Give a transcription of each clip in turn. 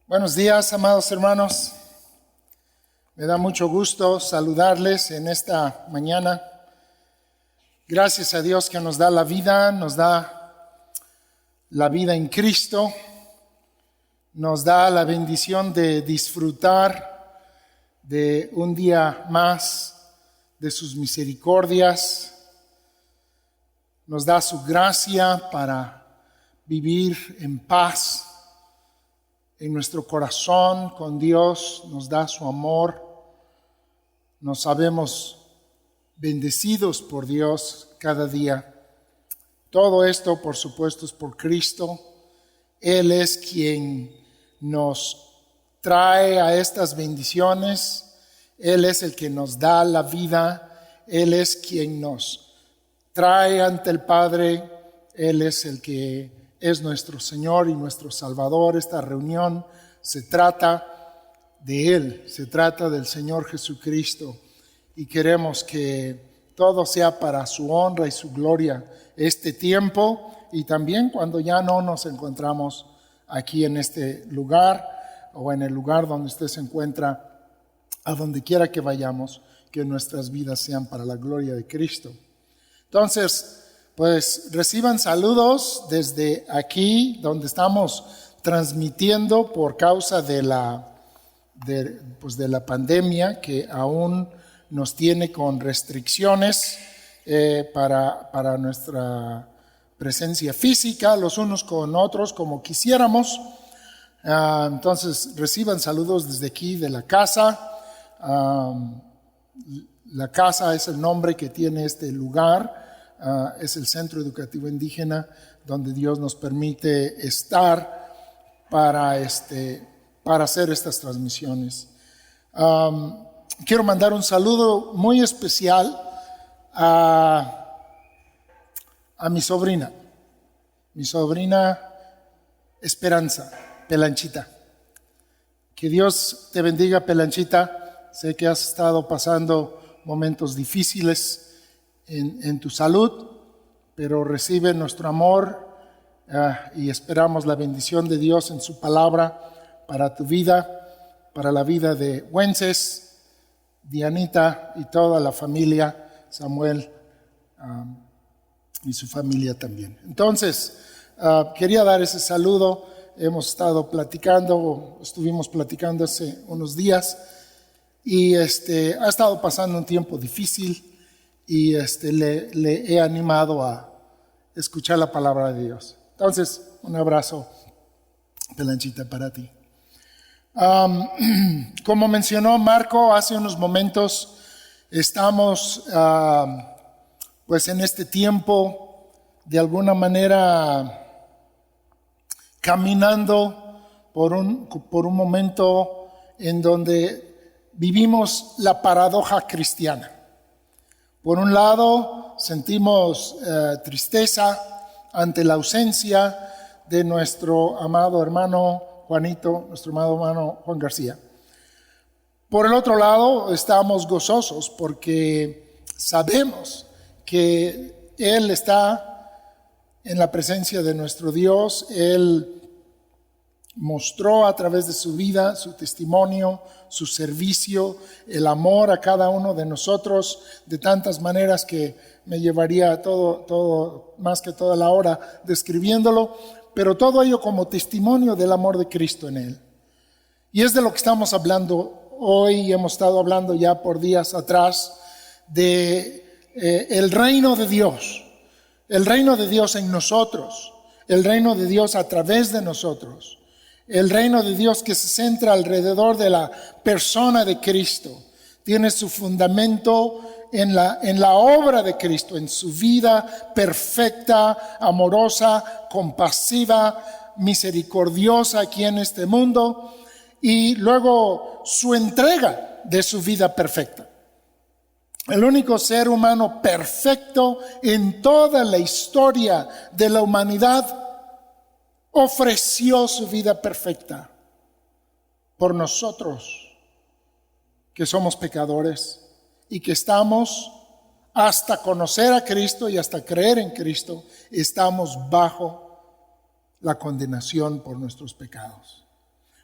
Buenos días, amados hermanos. Me da mucho gusto saludarles en esta mañana. Gracias a Dios que nos da la vida en Cristo, nos da la bendición de disfrutar de un día más de sus misericordias, nos da su gracia para vivir en paz en nuestro corazón con Dios, nos da su amor. Nos sabemos bendecidos por Dios cada día. Todo esto, por supuesto, es por Cristo. Él es quien nos trae a estas bendiciones. Él es el que nos da la vida. Él es quien nos trae ante el Padre. Él es el que es nuestro Señor y nuestro Salvador. Esta reunión se trata de Él, se trata del Señor Jesucristo, y queremos que todo sea para su honra y su gloria este tiempo, y también cuando ya no nos encontramos aquí en este lugar o en el lugar donde usted se encuentra, a donde quiera que vayamos, que nuestras vidas sean para la gloria de Cristo. Entonces, pues reciban saludos desde aquí, donde estamos transmitiendo por causa de la pandemia, que aún nos tiene con restricciones para nuestra presencia física, los unos con otros, como quisiéramos. Entonces, reciban saludos desde aquí de la casa. La casa es el nombre que tiene este lugar. Es el Centro Educativo Indígena donde Dios nos permite estar para hacer estas transmisiones. Quiero mandar un saludo muy especial a mi sobrina Esperanza, Pelanchita. Que Dios te bendiga, Pelanchita. Sé que has estado pasando momentos difíciles en tu salud, pero recibe nuestro amor y esperamos la bendición de Dios en su palabra para tu vida, para la vida de Wences, Dianita y toda la familia, Samuel y su familia también. Entonces, quería dar ese saludo. Estuvimos platicando hace unos días y ha estado pasando un tiempo difícil. Y le he animado a escuchar la palabra de Dios. Entonces, un abrazo, Pelanchita, para ti. Como mencionó Marco hace unos momentos, estamos pues en este tiempo de alguna manera caminando por un momento en donde vivimos la paradoja cristiana. Por un lado, sentimos tristeza ante la ausencia de nuestro amado hermano Juanito, nuestro amado hermano Juan García. Por el otro lado, estamos gozosos porque sabemos que Él está en la presencia de nuestro Dios. Él mostró a través de su vida, su testimonio, su servicio, el amor a cada uno de nosotros de tantas maneras que me llevaría todo más que toda la hora describiéndolo, pero todo ello como testimonio del amor de Cristo en Él. Y es de lo que estamos hablando hoy, y hemos estado hablando ya por días atrás, de el reino de Dios en nosotros, el reino de Dios a través de nosotros. El reino de Dios que se centra alrededor de la persona de Cristo. Tiene su fundamento en la obra de Cristo, en su vida perfecta, amorosa, compasiva, misericordiosa aquí en este mundo, y luego su entrega de su vida perfecta. El único ser humano perfecto en toda la historia de la humanidad ofreció su vida perfecta por nosotros, que somos pecadores y que estamos, hasta conocer a Cristo y hasta creer en Cristo, estamos bajo la condenación por nuestros pecados.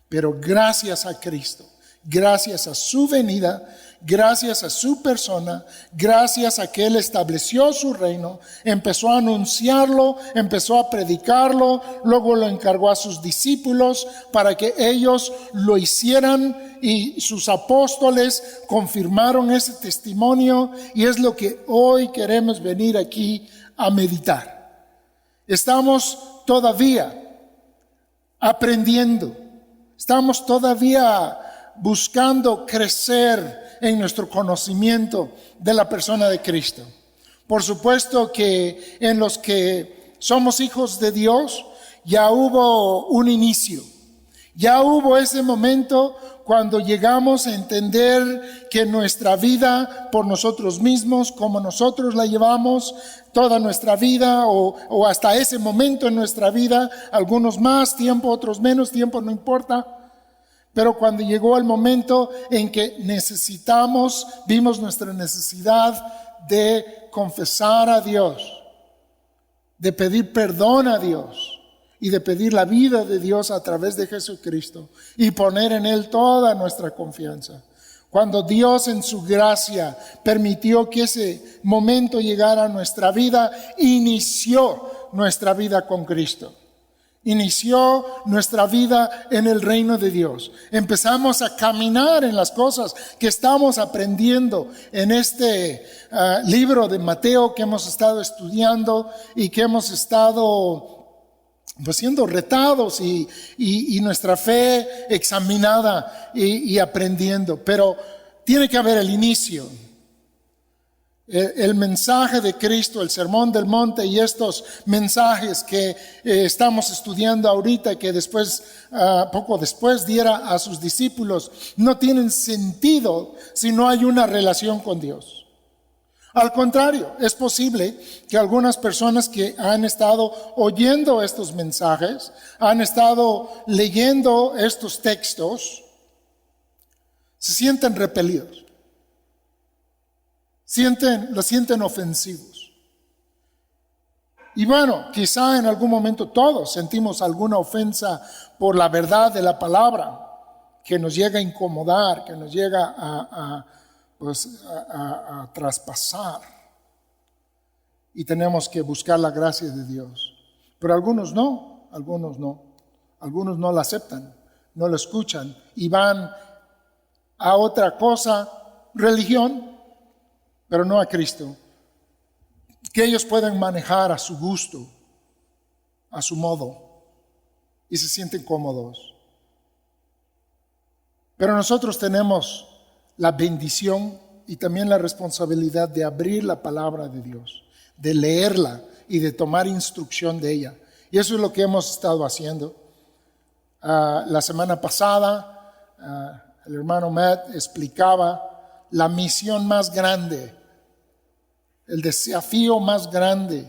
Pero gracias a Cristo, gracias a su venida, gracias a su persona, gracias a que Él estableció su reino, empezó a anunciarlo, empezó a predicarlo, luego lo encargó a sus discípulos para que ellos lo hicieran, y sus apóstoles confirmaron ese testimonio, y es lo que hoy queremos venir aquí a meditar. Estamos todavía aprendiendo, estamos todavía buscando crecer en nuestro conocimiento de la persona de Cristo. Por supuesto que en los que somos hijos de Dios ya hubo un inicio, ya hubo ese momento cuando llegamos a entender que nuestra vida por nosotros mismos, como nosotros la llevamos toda nuestra vida o hasta ese momento en nuestra vida, algunos más tiempo, otros menos tiempo, no importa. Pero cuando llegó el momento en que vimos nuestra necesidad de confesar a Dios, de pedir perdón a Dios y de pedir la vida de Dios a través de Jesucristo y poner en Él toda nuestra confianza. Cuando Dios en su gracia permitió que ese momento llegara a nuestra vida, inició nuestra vida con Cristo. Inició nuestra vida en el reino de Dios. Empezamos a caminar en las cosas que estamos aprendiendo en este libro de Mateo que hemos estado estudiando y que hemos estado siendo retados y nuestra fe examinada y aprendiendo. Pero tiene que haber el inicio. El mensaje de Cristo, el Sermón del Monte y estos mensajes que estamos estudiando ahorita, que después, poco después diera a sus discípulos, no tienen sentido si no hay una relación con Dios. Al contrario, es posible que algunas personas que han estado oyendo estos mensajes, han estado leyendo estos textos, se sienten repelidos. Los sienten ofensivos. Y bueno, quizá en algún momento todos sentimos alguna ofensa por la verdad de la palabra que nos llega a incomodar, que nos llega a traspasar. Y tenemos que buscar la gracia de Dios. Pero algunos no. Algunos no la aceptan, no la escuchan y van a otra cosa, religión, pero no a Cristo, que ellos pueden manejar a su gusto, a su modo, y se sienten cómodos. Pero nosotros tenemos la bendición y también la responsabilidad de abrir la palabra de Dios, de leerla y de tomar instrucción de ella. Y eso es lo que hemos estado haciendo. La semana pasada, el hermano Matt explicaba la misión más grande, el desafío más grande,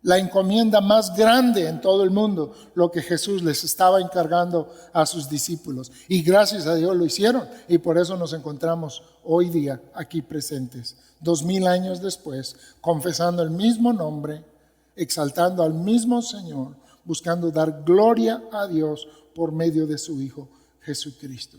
la encomienda más grande en todo el mundo, lo que Jesús les estaba encargando a sus discípulos. Y gracias a Dios lo hicieron, y por eso nos encontramos hoy día aquí presentes, 2000 años después, confesando el mismo nombre, exaltando al mismo Señor, buscando dar gloria a Dios por medio de su Hijo Jesucristo.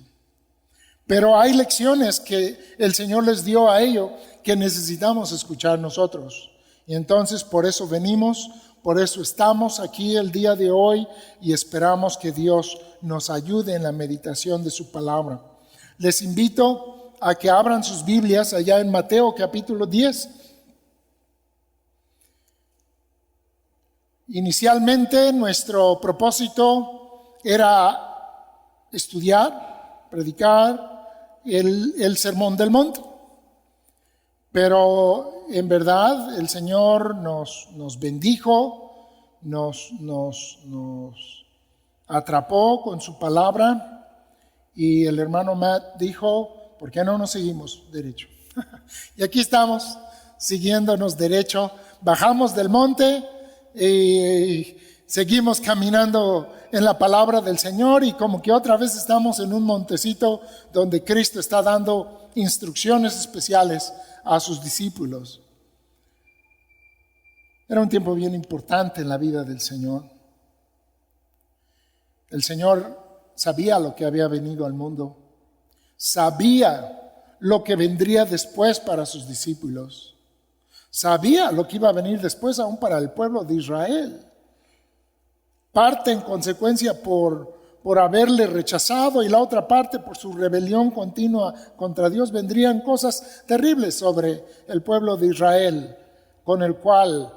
Pero hay lecciones que el Señor les dio a ellos que necesitamos escuchar nosotros. Y entonces por eso venimos, por eso estamos aquí el día de hoy y esperamos que Dios nos ayude en la meditación de su palabra. Les invito a que abran sus Biblias allá en Mateo capítulo 10. Inicialmente nuestro propósito era estudiar, predicar el Sermón del Monte. Pero en verdad el Señor nos bendijo, nos atrapó con su palabra y el hermano Matt dijo, ¿por qué no nos seguimos derecho? Y aquí estamos siguiéndonos derecho, bajamos del monte y seguimos caminando en la palabra del Señor y como que otra vez estamos en un montecito donde Cristo está dando instrucciones especiales a sus discípulos. Era un tiempo bien importante en la vida del Señor. El Señor sabía lo que había venido al mundo, sabía lo que vendría después para sus discípulos, sabía lo que iba a venir después aún para el pueblo de Israel. Parte en consecuencia por haberle rechazado y la otra parte por su rebelión continua contra Dios. Vendrían cosas terribles sobre el pueblo de Israel, con el cual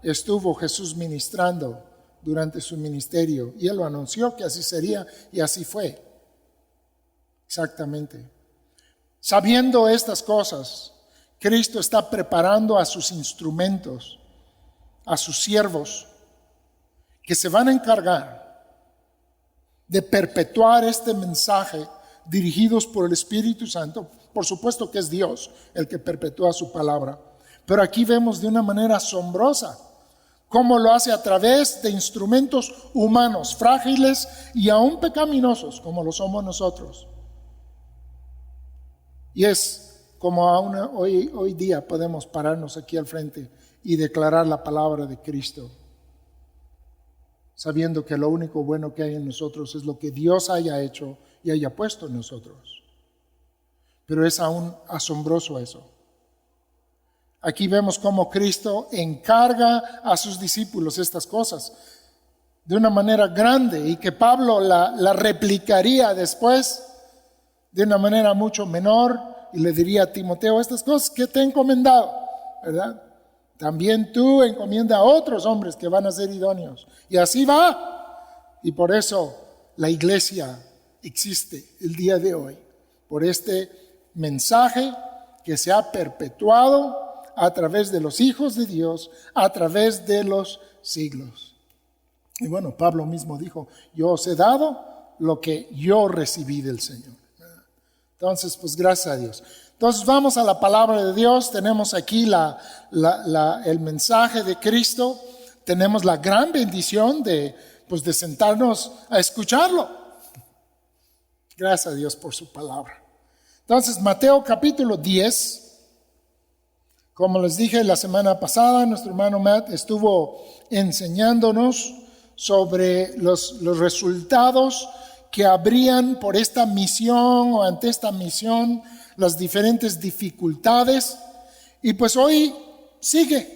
estuvo Jesús ministrando durante su ministerio. Y Él lo anunció que así sería y así fue. Exactamente. Sabiendo estas cosas, Cristo está preparando a sus instrumentos, a sus siervos, que se van a encargar de perpetuar este mensaje dirigidos por el Espíritu Santo. Por supuesto que es Dios el que perpetúa su palabra, pero aquí vemos de una manera asombrosa cómo lo hace a través de instrumentos humanos, frágiles y aún pecaminosos, como lo somos nosotros. Y es como aún hoy día podemos pararnos aquí al frente y declarar la palabra de Cristo, sabiendo que lo único bueno que hay en nosotros es lo que Dios haya hecho y haya puesto en nosotros. Pero es aún asombroso eso. Aquí vemos cómo Cristo encarga a sus discípulos estas cosas de una manera grande y que Pablo la replicaría después de una manera mucho menor y le diría a Timoteo: estas cosas que te he encomendado, ¿verdad? También tú encomienda a otros hombres que van a ser idóneos. Y así va. Y por eso la iglesia existe el día de hoy. Por este mensaje que se ha perpetuado a través de los hijos de Dios, a través de los siglos. Y bueno, Pablo mismo dijo: yo os he dado lo que yo recibí del Señor. Entonces, pues gracias a Dios. Entonces vamos a la palabra de Dios. Tenemos aquí el mensaje de Cristo. Tenemos la gran bendición de sentarnos a escucharlo. Gracias a Dios por su palabra. Entonces, Mateo capítulo 10. Como les dije la semana pasada, nuestro hermano Matt estuvo enseñándonos sobre los resultados que habrían por esta misión o ante esta misión, las diferentes dificultades. Y pues hoy sigue.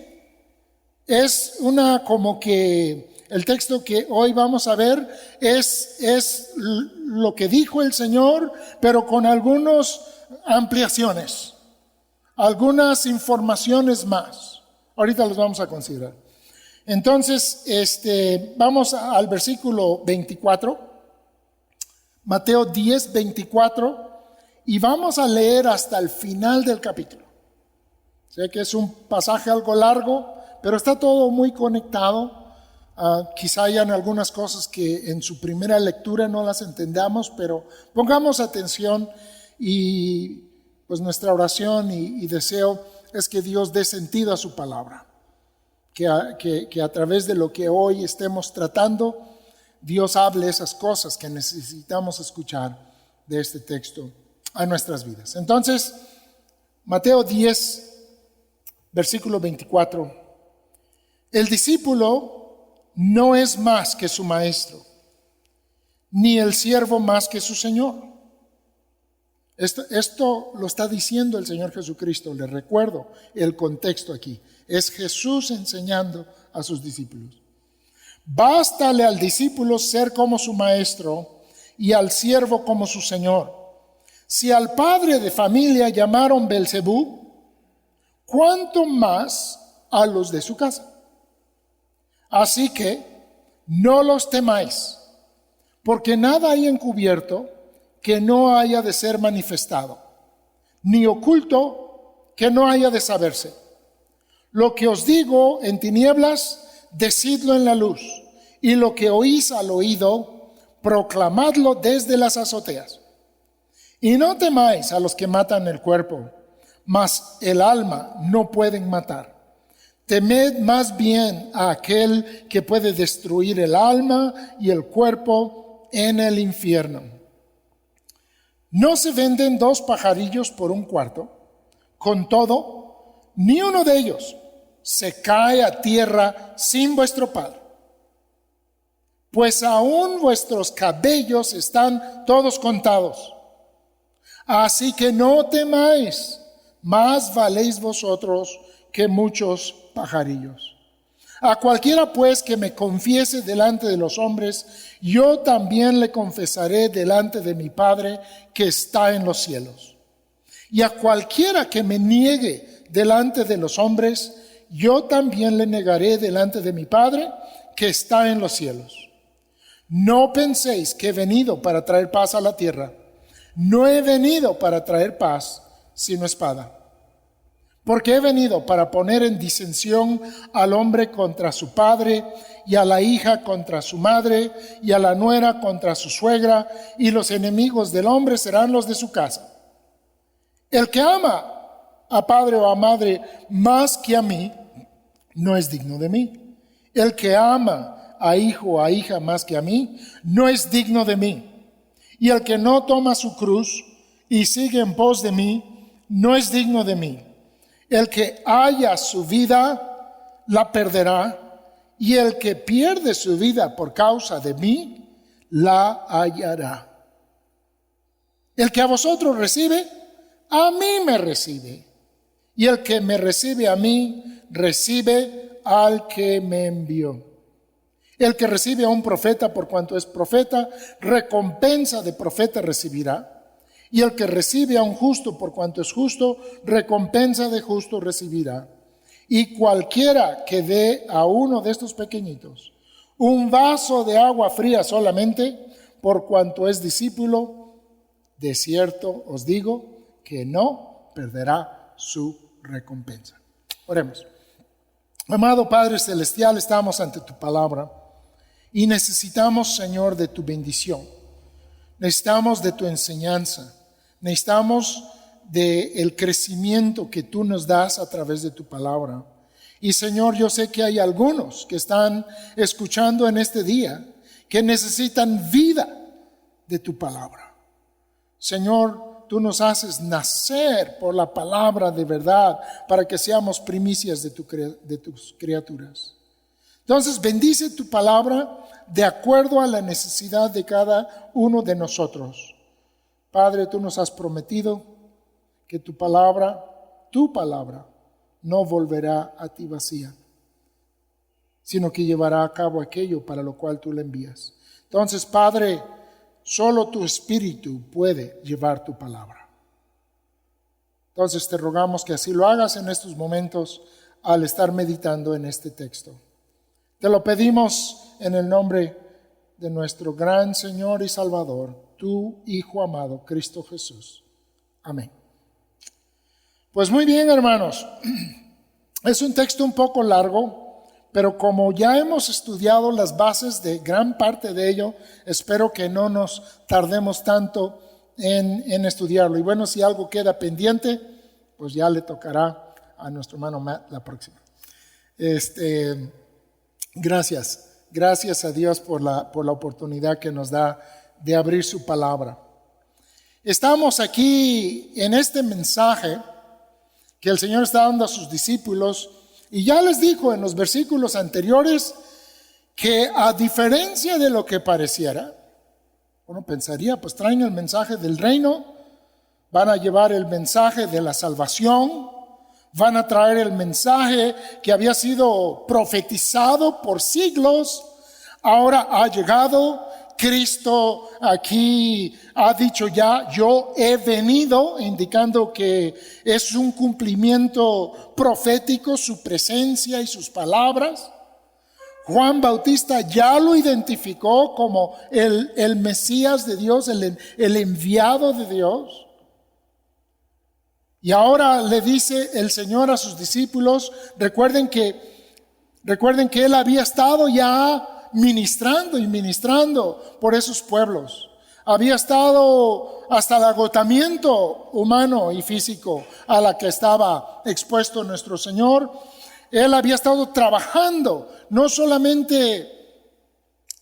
Es como que el texto que hoy vamos a ver es lo que dijo el Señor, pero con algunas ampliaciones, algunas informaciones más. Ahorita los vamos a considerar. Entonces, vamos al versículo 24. Mateo 10, 24. Y vamos a leer hasta el final del capítulo. Sé que es un pasaje algo largo, pero está todo muy conectado. Quizá hayan algunas cosas que en su primera lectura no las entendamos, pero pongamos atención y pues nuestra oración y deseo es que Dios dé sentido a su palabra. Que a través de lo que hoy estemos tratando, Dios hable esas cosas que necesitamos escuchar de este texto a nuestras vidas. Entonces, Mateo 10, versículo 24. El discípulo no es más que su maestro, ni el siervo más que su Señor. Esto lo está diciendo el Señor Jesucristo. Les recuerdo el contexto aquí. Es Jesús enseñando a sus discípulos. Bástale al discípulo ser como su maestro y al siervo como su Señor. Si al padre de familia llamaron Belcebú, ¿cuánto más a los de su casa? Así que no los temáis, porque nada hay encubierto que no haya de ser manifestado, ni oculto que no haya de saberse. Lo que os digo en tinieblas, decidlo en la luz, y lo que oís al oído, proclamadlo desde las azoteas. Y no temáis a los que matan el cuerpo, mas el alma no pueden matar. Temed más bien a aquel que puede destruir el alma y el cuerpo en el infierno. ¿No se venden 2 pajarillos por un cuarto? Con todo, ni uno de ellos se cae a tierra sin vuestro Padre. pues aún vuestros cabellos están todos contados. Así que no temáis, más valéis vosotros que muchos pajarillos. A cualquiera pues que me confiese delante de los hombres, yo también le confesaré delante de mi Padre que está en los cielos. Y a cualquiera que me niegue delante de los hombres, yo también le negaré delante de mi Padre que está en los cielos. No penséis que he venido para traer paz a la tierra. No he venido para traer paz, sino espada. Porque he venido para poner en disensión al hombre contra su padre, y a la hija contra su madre, y a la nuera contra su suegra, y los enemigos del hombre serán los de su casa. El que ama a padre o a madre más que a mí, no es digno de mí. El que ama a hijo o a hija más que a mí, no es digno de mí. Y el que no toma su cruz y sigue en pos de mí, no es digno de mí. El que haya su vida, la perderá, y el que pierde su vida por causa de mí, la hallará. El que a vosotros recibe, a mí me recibe. Y el que me recibe a mí, recibe al que me envió. El que recibe a un profeta por cuanto es profeta, recompensa de profeta recibirá. Y el que recibe a un justo por cuanto es justo, recompensa de justo recibirá. Y cualquiera que dé a uno de estos pequeñitos un vaso de agua fría solamente, por cuanto es discípulo, de cierto os digo que no perderá su recompensa. Oremos. Amado Padre Celestial, estamos ante tu palabra y necesitamos, Señor, de tu bendición. Necesitamos de tu enseñanza. Necesitamos del crecimiento que tú nos das a través de tu palabra. Y Señor, yo sé que hay algunos que están escuchando en este día que necesitan vida de tu palabra. Señor, tú nos haces nacer por la palabra de verdad para que seamos primicias de tus criaturas. Entonces, bendice tu palabra de acuerdo a la necesidad de cada uno de nosotros. Padre, tú nos has prometido que tu palabra, no volverá a ti vacía, sino que llevará a cabo aquello para lo cual tú la envías. Entonces, Padre, solo tu Espíritu puede llevar tu palabra. Entonces te rogamos que así lo hagas en estos momentos al estar meditando en este texto. Te lo pedimos en el nombre de nuestro gran Señor y Salvador, tu Hijo amado, Cristo Jesús. Amén. Pues muy bien, hermanos. Es un texto un poco largo, pero como ya hemos estudiado las bases de gran parte de ello, espero que no nos tardemos tanto en estudiarlo. Y bueno, si algo queda pendiente, pues ya le tocará a nuestro hermano Matt la próxima. Gracias a Dios por la oportunidad que nos da de abrir su palabra. Estamos aquí en este mensaje que el Señor está dando a sus discípulos, y ya les dijo en los versículos anteriores que a diferencia de lo que pareciera, uno pensaría, pues traen el mensaje del reino, van a llevar el mensaje de la salvación, van a traer el mensaje que había sido profetizado por siglos, ahora ha llegado. Cristo aquí ha dicho ya, yo he venido, indicando que es un cumplimiento profético, su presencia y sus palabras. Juan Bautista ya lo identificó como el Mesías de Dios, el enviado de Dios. Y ahora le dice el Señor a sus discípulos, recuerden que Él había estado ya ministrando por esos pueblos. Había estado hasta el agotamiento humano y físico a la que estaba expuesto nuestro Señor. Él había estado trabajando, no solamente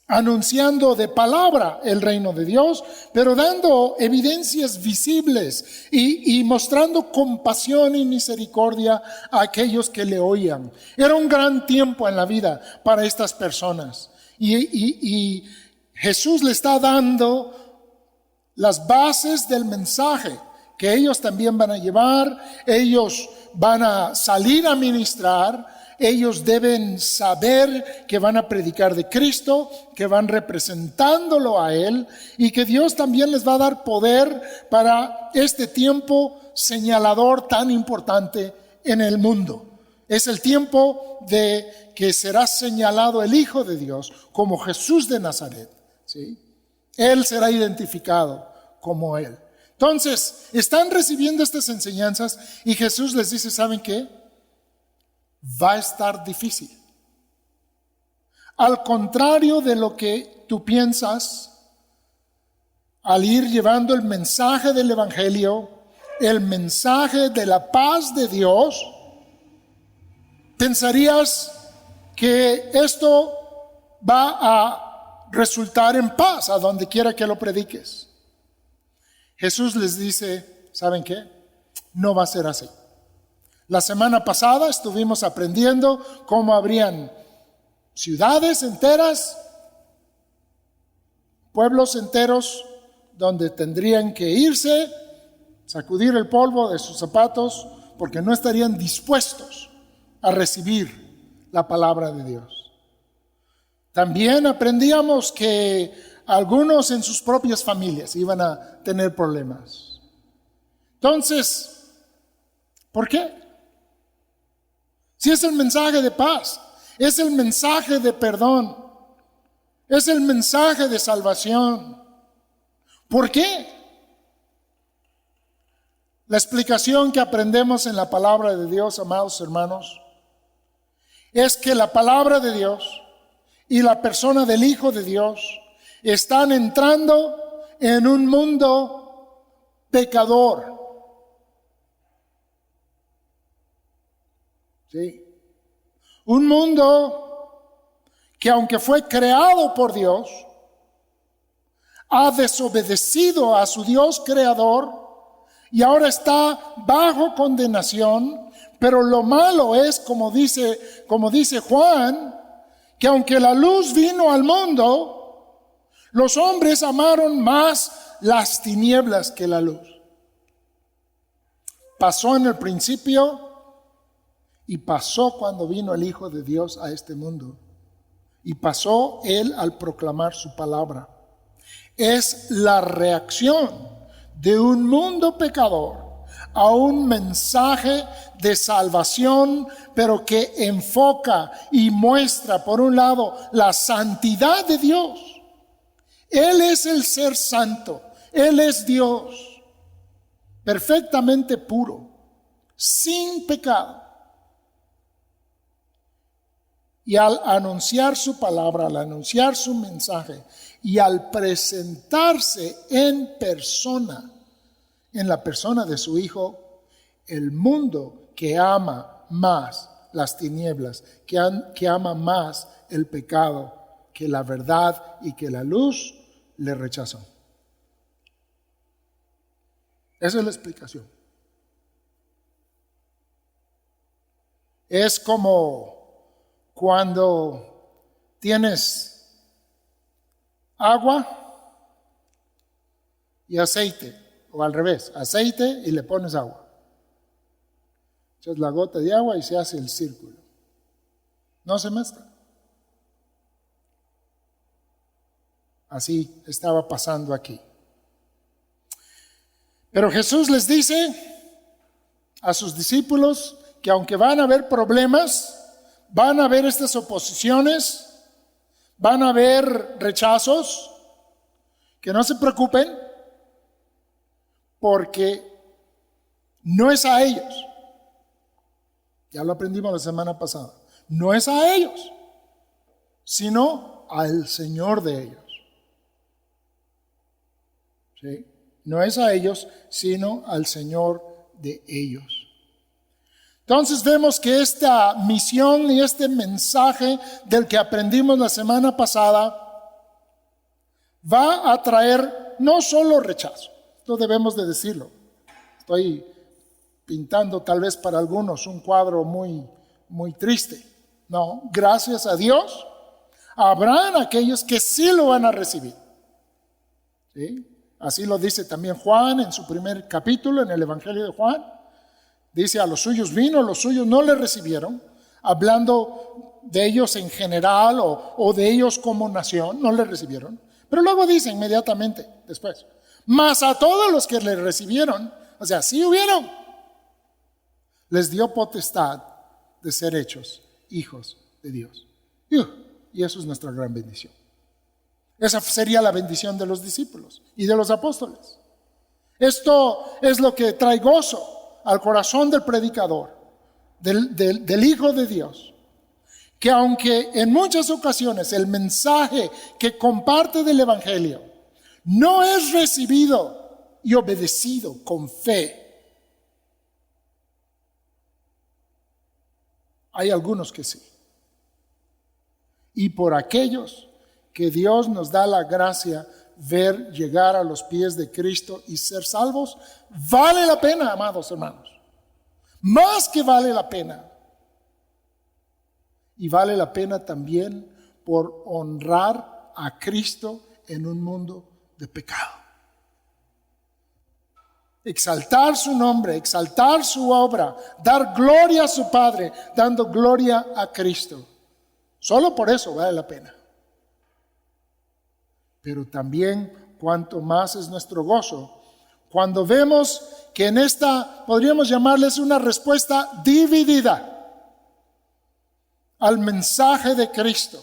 anunciando de palabra el reino de Dios, pero dando evidencias visibles y mostrando compasión y misericordia a aquellos que le oían. Era un gran tiempo en la vida para estas personas. Y Jesús le está dando las bases del mensaje que ellos también van a llevar. Ellos van a salir a ministrar. Ellos deben saber que van a predicar de Cristo, que van representándolo a Él y que Dios también les va a dar poder para este tiempo señalador tan importante en el mundo. Es el tiempo de que será señalado el Hijo de Dios como Jesús de Nazaret, ¿sí? Él será identificado como Él. Entonces, están recibiendo estas enseñanzas y Jesús les dice, ¿saben qué? Va a estar difícil. Al contrario de lo que tú piensas, al ir llevando el mensaje del Evangelio, el mensaje de la paz de Dios, pensarías que esto va a resultar en paz a donde quiera que lo prediques. Jesús les dice, ¿saben qué? No va a ser así. La semana pasada estuvimos aprendiendo cómo habrían ciudades enteras, pueblos enteros, donde tendrían que irse, sacudir el polvo de sus zapatos, porque no estarían dispuestos a recibir la palabra de Dios. También aprendíamos que algunos en sus propias familias iban a tener problemas. Entonces, ¿por qué? Si es el mensaje de paz, es el mensaje de perdón, es el mensaje de salvación. ¿Por qué? La explicación que aprendemos en la palabra de Dios, amados hermanos, es que la palabra de Dios y la persona del Hijo de Dios están entrando en un mundo pecador. ¿Sí? Un mundo que, aunque fue creado por Dios, ha desobedecido a su Dios creador y ahora está bajo condenación. Pero lo malo es, como dice Juan, que aunque la luz vino al mundo, los hombres amaron más las tinieblas que la luz. Pasó en el principio y pasó cuando vino el Hijo de Dios a este mundo. Y pasó Él al proclamar su palabra. Es la reacción de un mundo pecador a un mensaje de salvación, pero que enfoca y muestra, por un lado, la santidad de Dios. Él es el ser santo, Él es Dios, perfectamente puro, sin pecado. Y al anunciar su palabra, al anunciar su mensaje y al presentarse en persona, en la persona de su Hijo, el mundo que ama más las tinieblas, que ama más el pecado que la verdad y que la luz, le rechazó. Esa es la explicación. Es como cuando tienes agua y aceite, o al revés, aceite y le pones agua. Echas la gota de agua y se hace el círculo. No se mezcla. Así estaba pasando aquí. Pero Jesús les dice a sus discípulos que aunque van a haber problemas, van a haber estas oposiciones, van a haber rechazos, que no se preocupen, porque no es a ellos. Ya lo aprendimos la semana pasada. No es a ellos, sino al Señor de ellos. ¿Sí? No es a ellos, sino al Señor de ellos. Entonces vemos que esta misión y este mensaje del que aprendimos la semana pasada va a traer no solo rechazo, esto debemos de decirlo. Estoy pintando tal vez para algunos un cuadro muy triste. No, gracias a Dios, Habrán aquellos que sí lo van a recibir. ¿Sí? Así lo dice también Juan en su primer capítulo, en el Evangelio de Juan. Dice, a los suyos vino, los suyos no le recibieron, hablando de ellos en general o de ellos como nación, no le recibieron. Pero luego dice inmediatamente después, mas a todos los que le recibieron, o sea, sí hubieron, les dio potestad de ser hechos hijos de Dios. Y eso es nuestra gran bendición. Esa sería la bendición de los discípulos y de los apóstoles. Esto es lo que trae gozo al corazón del predicador, del Hijo de Dios, que aunque en muchas ocasiones el mensaje que comparte del Evangelio no es recibido y obedecido con fe, hay algunos que sí. Y por aquellos que Dios nos da la gracia ver llegar a los pies de Cristo y ser salvos, vale la pena, amados hermanos. Más que vale la pena. Y vale la pena también por honrar a Cristo en un mundo de pecado. Exaltar su nombre, exaltar su obra, dar gloria a su Padre, dando gloria a Cristo. Solo por eso vale la pena. Pero también cuanto más es nuestro gozo cuando vemos que en esta, podríamos llamarles una respuesta dividida al mensaje de Cristo,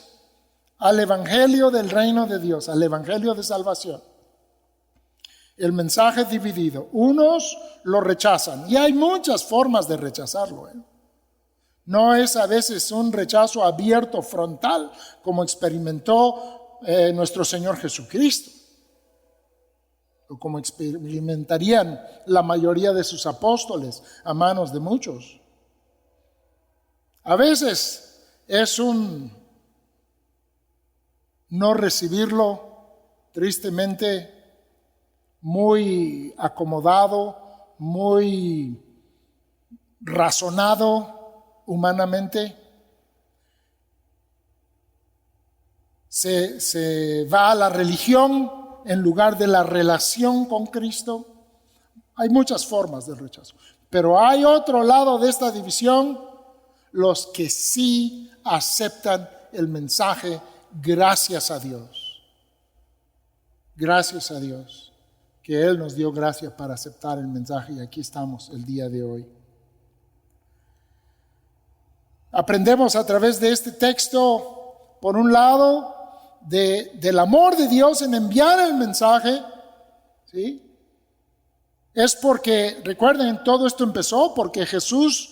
al evangelio del reino de Dios, al evangelio de salvación. El mensaje dividido. Unos lo rechazan y hay muchas formas de rechazarlo. No es a veces un rechazo abierto, frontal, como experimentó nuestro Señor Jesucristo, o como experimentarían la mayoría de sus apóstoles a manos de muchos. A veces es un no recibirlo, tristemente, muy acomodado, muy razonado humanamente. Se va a la religión en lugar de la relación con Cristo. Hay muchas formas de rechazo. Pero hay otro lado de esta división, los que sí aceptan el mensaje, gracias a Dios. Gracias a Dios, que Él nos dio gracia para aceptar el mensaje y aquí estamos el día de hoy. Aprendemos a través de este texto, por un lado, del amor de Dios en enviar el mensaje, ¿sí? Es porque, recuerden, todo esto empezó porque Jesús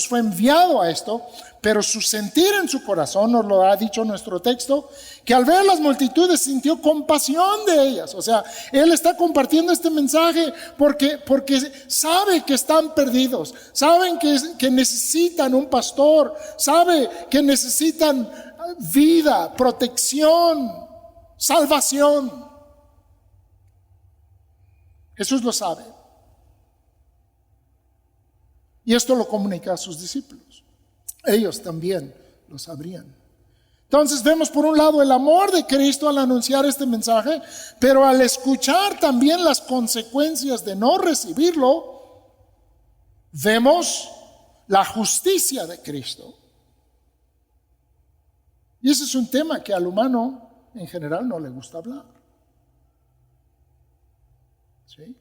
fue enviado a esto, pero su sentir en su corazón, nos lo ha dicho nuestro texto, que al ver las multitudes sintió compasión de ellas. O sea, Él está compartiendo este mensaje porque sabe que están perdidos, saben que necesitan un pastor, sabe que necesitan vida, protección, salvación. Jesús lo sabe. Y esto lo comunica a sus discípulos. Ellos también lo sabrían. Entonces vemos por un lado el amor de Cristo al anunciar este mensaje, pero al escuchar también las consecuencias de no recibirlo, vemos la justicia de Cristo. Y ese es un tema que al humano en general no le gusta hablar. ¿Sí?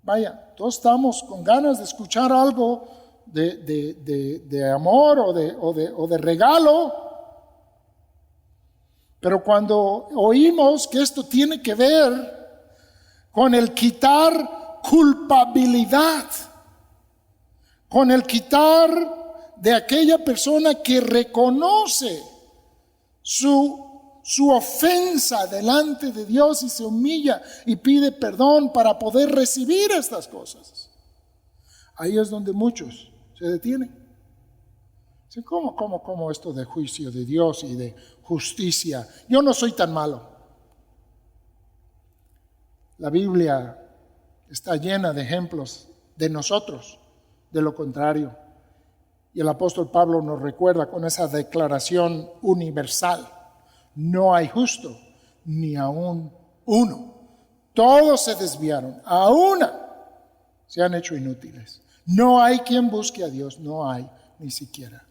Vaya, todos estamos con ganas de escuchar algo de amor o de regalo, pero cuando oímos que esto tiene que ver con el quitar culpabilidad, con el quitar de aquella persona que reconoce su ofensa delante de Dios y se humilla y pide perdón para poder recibir estas cosas. Ahí es donde muchos se detienen. ¿Cómo esto de juicio de Dios y de justicia? Yo no soy tan malo. La Biblia está llena de ejemplos de nosotros, de lo contrario. Y el apóstol Pablo nos recuerda con esa declaración universal: no hay justo, ni aún uno. Todos se desviaron, a una se han hecho inútiles. No hay quien busque a Dios, no hay ni siquiera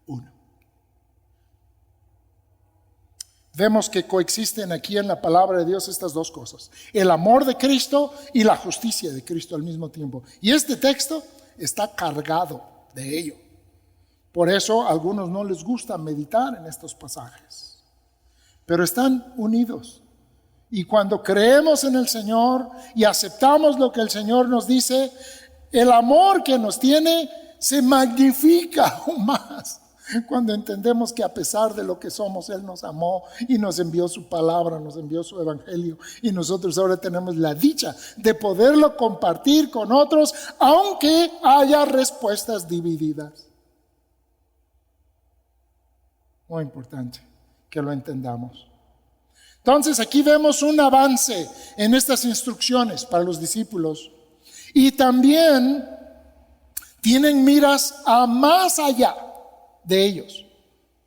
uno. Vemos que coexisten aquí en la palabra de Dios estas dos cosas: el amor de Cristo y la justicia de Cristo al mismo tiempo. Y este texto está cargado de ello. Por eso a algunos no les gusta meditar en estos pasajes, pero están unidos. Y cuando creemos en el Señor y aceptamos lo que el Señor nos dice, el amor que nos tiene se magnifica aún más. Cuando entendemos que a pesar de lo que somos, Él nos amó y nos envió su palabra, nos envió su evangelio, y nosotros ahora tenemos la dicha de poderlo compartir con otros, aunque haya respuestas divididas. Muy importante que lo entendamos. Entonces aquí vemos un avance en estas instrucciones para los discípulos, y también tienen miras a más allá de ellos,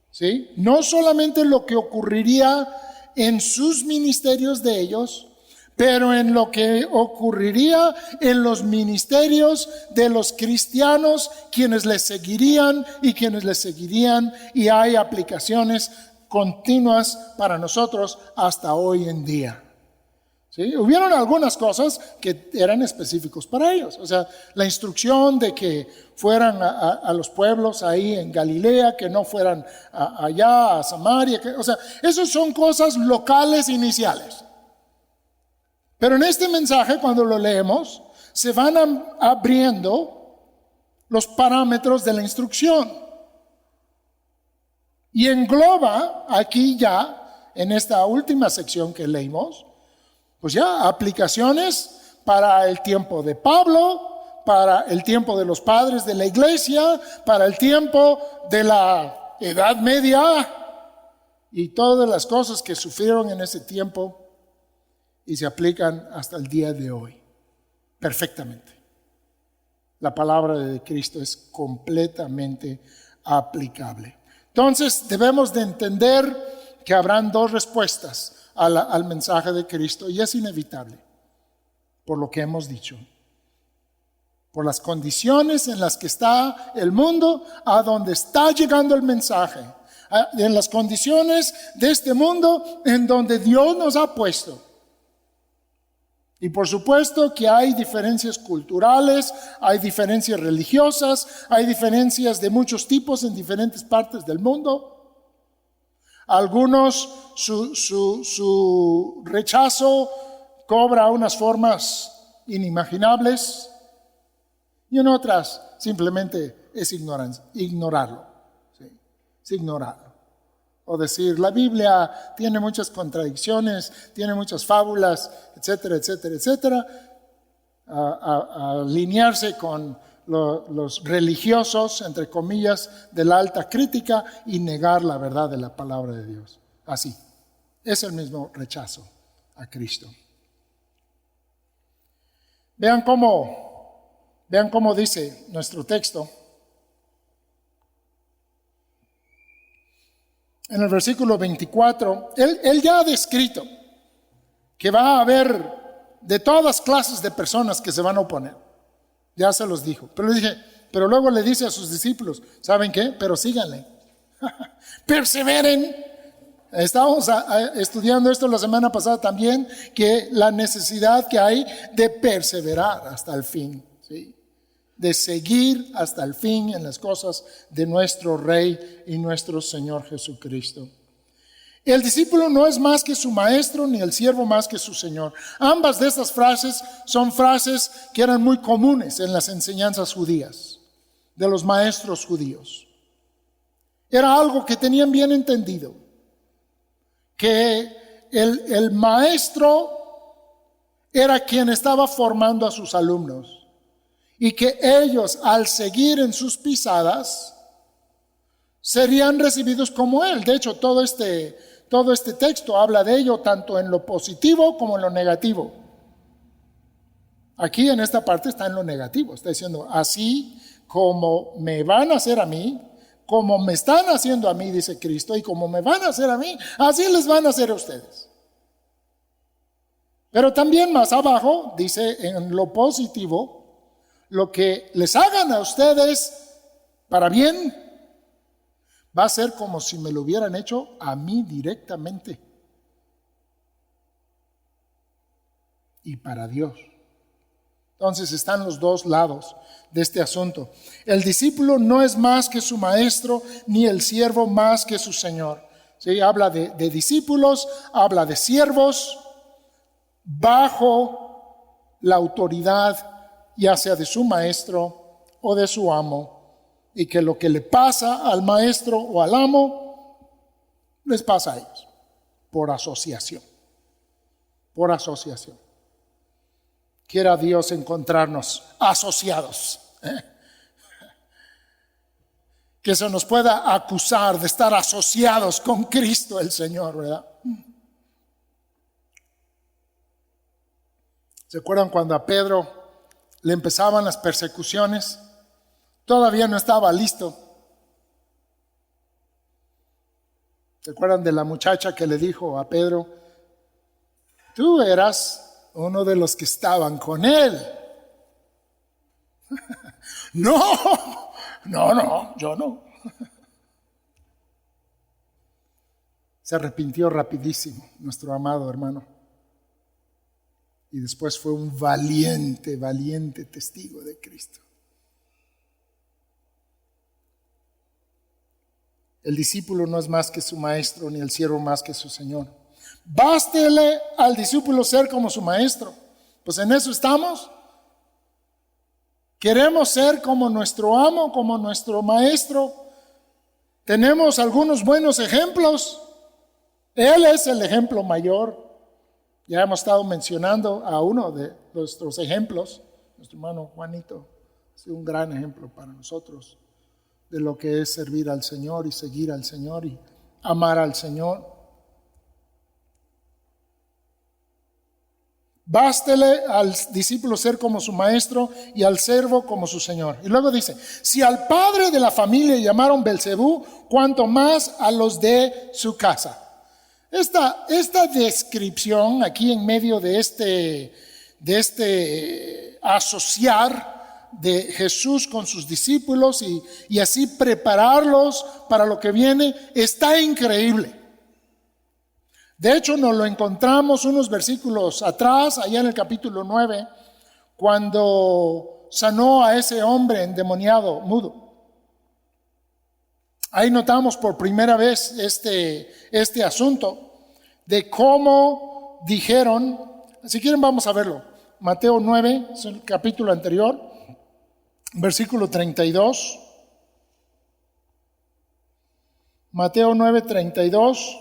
¿sí? No solamente lo que ocurriría en sus ministerios de ellos, pero en lo que ocurriría en los ministerios de los cristianos, quienes les seguirían y quienes les seguirían, y hay aplicaciones continuas para nosotros hasta hoy en día. ¿Sí? Hubieron algunas cosas que eran específicos para ellos. O sea, la instrucción de que fueran a los pueblos ahí en Galilea, que no fueran allá a Samaria. O sea, esas son cosas locales iniciales. Pero en este mensaje, cuando lo leemos, se van abriendo los parámetros de la instrucción. Y engloba aquí ya, en esta última sección que leímos, pues ya aplicaciones para el tiempo de Pablo, para el tiempo de los padres de la iglesia, para el tiempo de la Edad Media y todas las cosas que sufrieron en ese tiempo y se aplican hasta el día de hoy perfectamente. La palabra de Cristo es completamente aplicable. Entonces debemos de entender que habrán dos respuestas al mensaje de Cristo, y es inevitable, por lo que hemos dicho, por las condiciones en las que está el mundo, a donde está llegando el mensaje, en las condiciones de este mundo en donde Dios nos ha puesto. Y por supuesto que hay diferencias culturales, hay diferencias religiosas, hay diferencias de muchos tipos en diferentes partes del mundo. Algunos su rechazo cobra unas formas inimaginables, y en otras simplemente es ignorarlo. ¿Sí? Es ignorarlo. O decir, la Biblia tiene muchas contradicciones, tiene muchas fábulas, etcétera, etcétera, etcétera. Alinearse con los religiosos, entre comillas, de la alta crítica, y negar la verdad de la palabra de Dios. Así, es el mismo rechazo a Cristo. Vean cómo dice nuestro texto. En el versículo 24, él ya ha descrito que va a haber de todas clases de personas que se van a oponer. Ya se los dijo. Pero luego le dice a sus discípulos, ¿saben qué? Pero síganle. Perseveren. Estábamos estudiando esto la semana pasada también, que la necesidad que hay de perseverar hasta el fin, ¿sí? De seguir hasta el fin en las cosas de nuestro Rey y nuestro Señor Jesucristo. El discípulo no es más que su maestro, ni el siervo más que su Señor. Ambas de estas frases son frases que eran muy comunes en las enseñanzas judías, de los maestros judíos. Era algo que tenían bien entendido, que el maestro era quien estaba formando a sus alumnos. Y que ellos, al seguir en sus pisadas, serían recibidos como Él. De hecho, todo este texto habla de ello, tanto en lo positivo como en lo negativo. Aquí en esta parte está en lo negativo. Está diciendo, así como me van a hacer a mí, como me están haciendo a mí, dice Cristo, y como me van a hacer a mí, así les van a hacer a ustedes. Pero también más abajo dice en lo positivo, lo que les hagan a ustedes para bien va a ser como si me lo hubieran hecho a mí directamente y para Dios. Entonces están los dos lados de este asunto. El discípulo no es más que su maestro, ni el siervo más que su señor. ¿Sí? Habla de discípulos, habla de siervos bajo la autoridad, ya sea de su maestro o de su amo, y que lo que le pasa al maestro o al amo les pasa a ellos por asociación. Por asociación. Quiera Dios encontrarnos asociados, que se nos pueda acusar de estar asociados con Cristo el Señor, ¿verdad? ¿Se acuerdan cuando a Pedro le empezaban las persecuciones? Todavía no estaba listo. ¿Se acuerdan de la muchacha que le dijo a Pedro: tú eras uno de los que estaban con él? No, yo no. Se arrepintió rapidísimo nuestro amado hermano. Y después fue un valiente testigo de Cristo. El discípulo no es más que su maestro, ni el siervo más que su señor. Bástele al discípulo ser como su maestro. Pues en eso estamos. Queremos ser como nuestro amo, como nuestro maestro. Tenemos algunos buenos ejemplos. Él es el ejemplo mayor. Ya hemos estado mencionando a uno de nuestros ejemplos. Nuestro hermano Juanito ha sido un gran ejemplo para nosotros de lo que es servir al Señor y seguir al Señor y amar al Señor. Bástele al discípulo ser como su maestro y al siervo como su señor. Y luego dice: si al padre de la familia llamaron Belcebú, cuanto más a los de su casa. Esta descripción aquí en medio de este asociar de Jesús con sus discípulos y así prepararlos para lo que viene, está increíble. De hecho, nos lo encontramos unos versículos atrás, allá en el capítulo 9, cuando sanó a ese hombre endemoniado mudo. Ahí notamos por primera vez este asunto de cómo dijeron. Si quieren vamos a verlo. Mateo 9, es el capítulo anterior, versículo 32. Mateo 9, 32.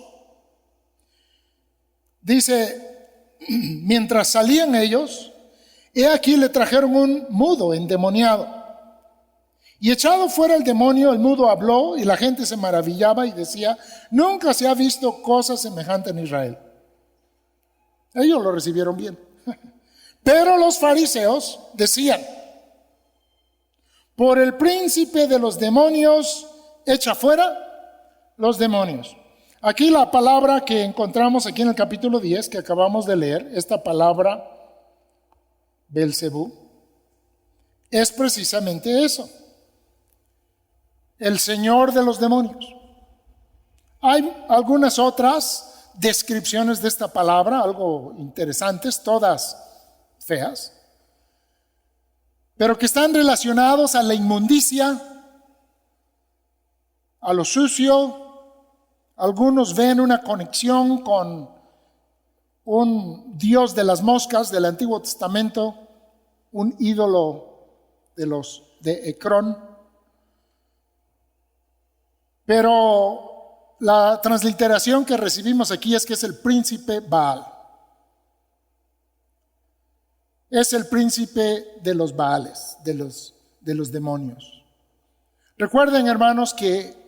Dice: mientras salían ellos, he aquí le trajeron un mudo endemoniado. Y echado fuera el demonio, el mudo habló, y la gente se maravillaba y decía: nunca se ha visto cosa semejante en Israel. Ellos lo recibieron bien. Pero los fariseos decían: por el príncipe de los demonios, echa fuera los demonios. Aquí la palabra que encontramos aquí en el capítulo 10, que acabamos de leer, esta palabra Belcebú, es precisamente eso: el señor de los demonios. Hay algunas otras descripciones de esta palabra, algo interesantes, todas feas, pero que están relacionados a la inmundicia, a lo sucio. Algunos ven una conexión con un dios de las moscas del Antiguo Testamento, un ídolo de Ecrón. Pero la transliteración que recibimos aquí es que es el príncipe Baal. Es el príncipe de los Baales, de los demonios. Recuerden, hermanos, que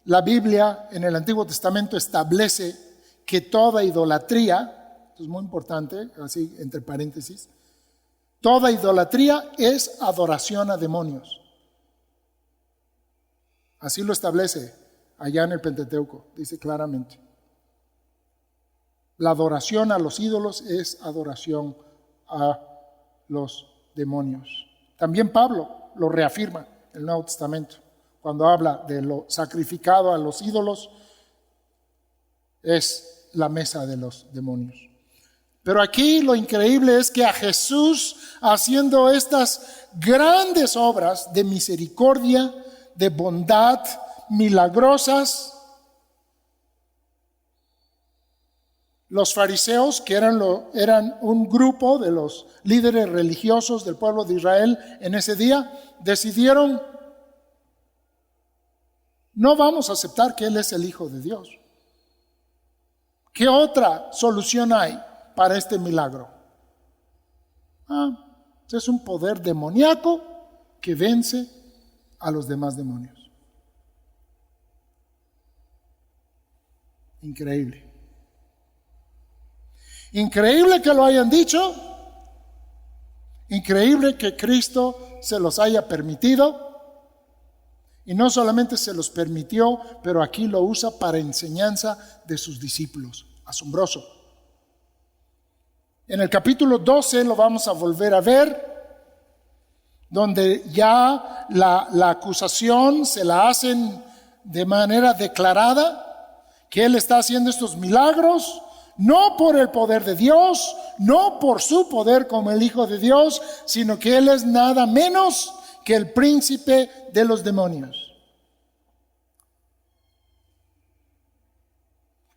la Biblia en el Antiguo Testamento establece que toda idolatría, esto es muy importante, así entre paréntesis, toda idolatría es adoración a demonios. Así lo establece allá en el Pentateuco, dice claramente. La adoración a los ídolos es adoración a los demonios. También Pablo lo reafirma en el Nuevo Testamento, cuando habla de lo sacrificado a los ídolos, es la mesa de los demonios. Pero aquí lo increíble es que a Jesús, haciendo estas grandes obras de misericordia, de bondad, milagrosas, los fariseos, que eran un grupo de los líderes religiosos del pueblo de Israel en ese día, decidieron: no vamos a aceptar que Él es el Hijo de Dios. ¿Qué otra solución hay para este milagro? Es un poder demoníaco que vence a los demás demonios. Increíble. Increíble que lo hayan dicho. Increíble que Cristo se los haya permitido. Y no solamente se los permitió, pero aquí lo usa para enseñanza de sus discípulos. Asombroso. En el capítulo 12 lo vamos a volver a ver, donde ya la acusación se la hacen de manera declarada, que Él está haciendo estos milagros, no por el poder de Dios, no por su poder como el Hijo de Dios, sino que Él es nada menos que el príncipe de los demonios.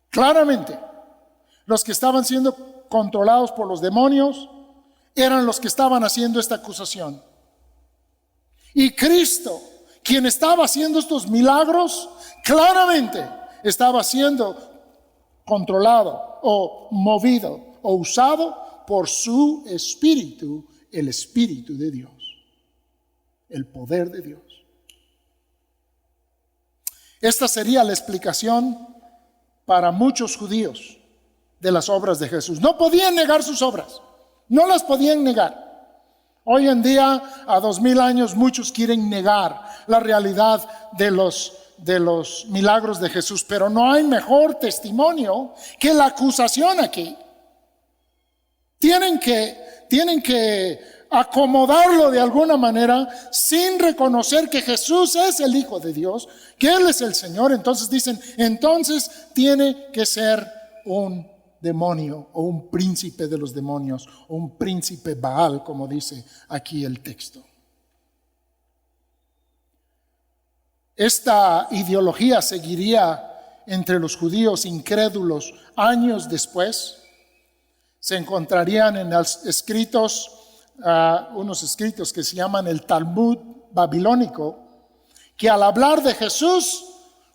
Claramente, los que estaban siendo controlados por los demonios eran los que estaban haciendo esta acusación. Y Cristo, quien estaba haciendo estos milagros, claramente estaba siendo controlado o movido o usado por su Espíritu, el Espíritu de Dios. El poder de Dios. Esta sería la explicación para muchos judíos de las obras de Jesús. No podían negar sus obras, no las podían negar. Hoy en día, a 2000 años, muchos quieren negar la realidad de los milagros de Jesús, pero no hay mejor testimonio que la acusación aquí. Tienen que acomodarlo de alguna manera sin reconocer que Jesús es el Hijo de Dios, que Él es el Señor. Entonces dicen, entonces tiene que ser un demonio o un príncipe de los demonios o un príncipe Baal, como dice aquí el texto. Esta ideología seguiría entre los judíos incrédulos años después. Se encontrarían en los escritos, unos escritos que se llaman el Talmud babilónico, que al hablar de Jesús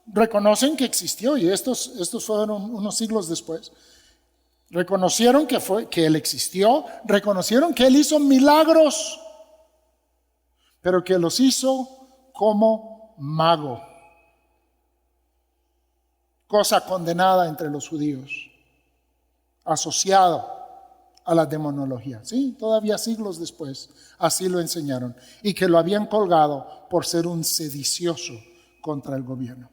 reconocen que existió, y estos fueron unos siglos después. Reconocieron que Él existió, reconocieron que Él hizo milagros, pero que los hizo como mago, cosa condenada entre los judíos, asociado a la demonología. Sí, todavía siglos después así lo enseñaron, y que lo habían colgado por ser un sedicioso contra el gobierno.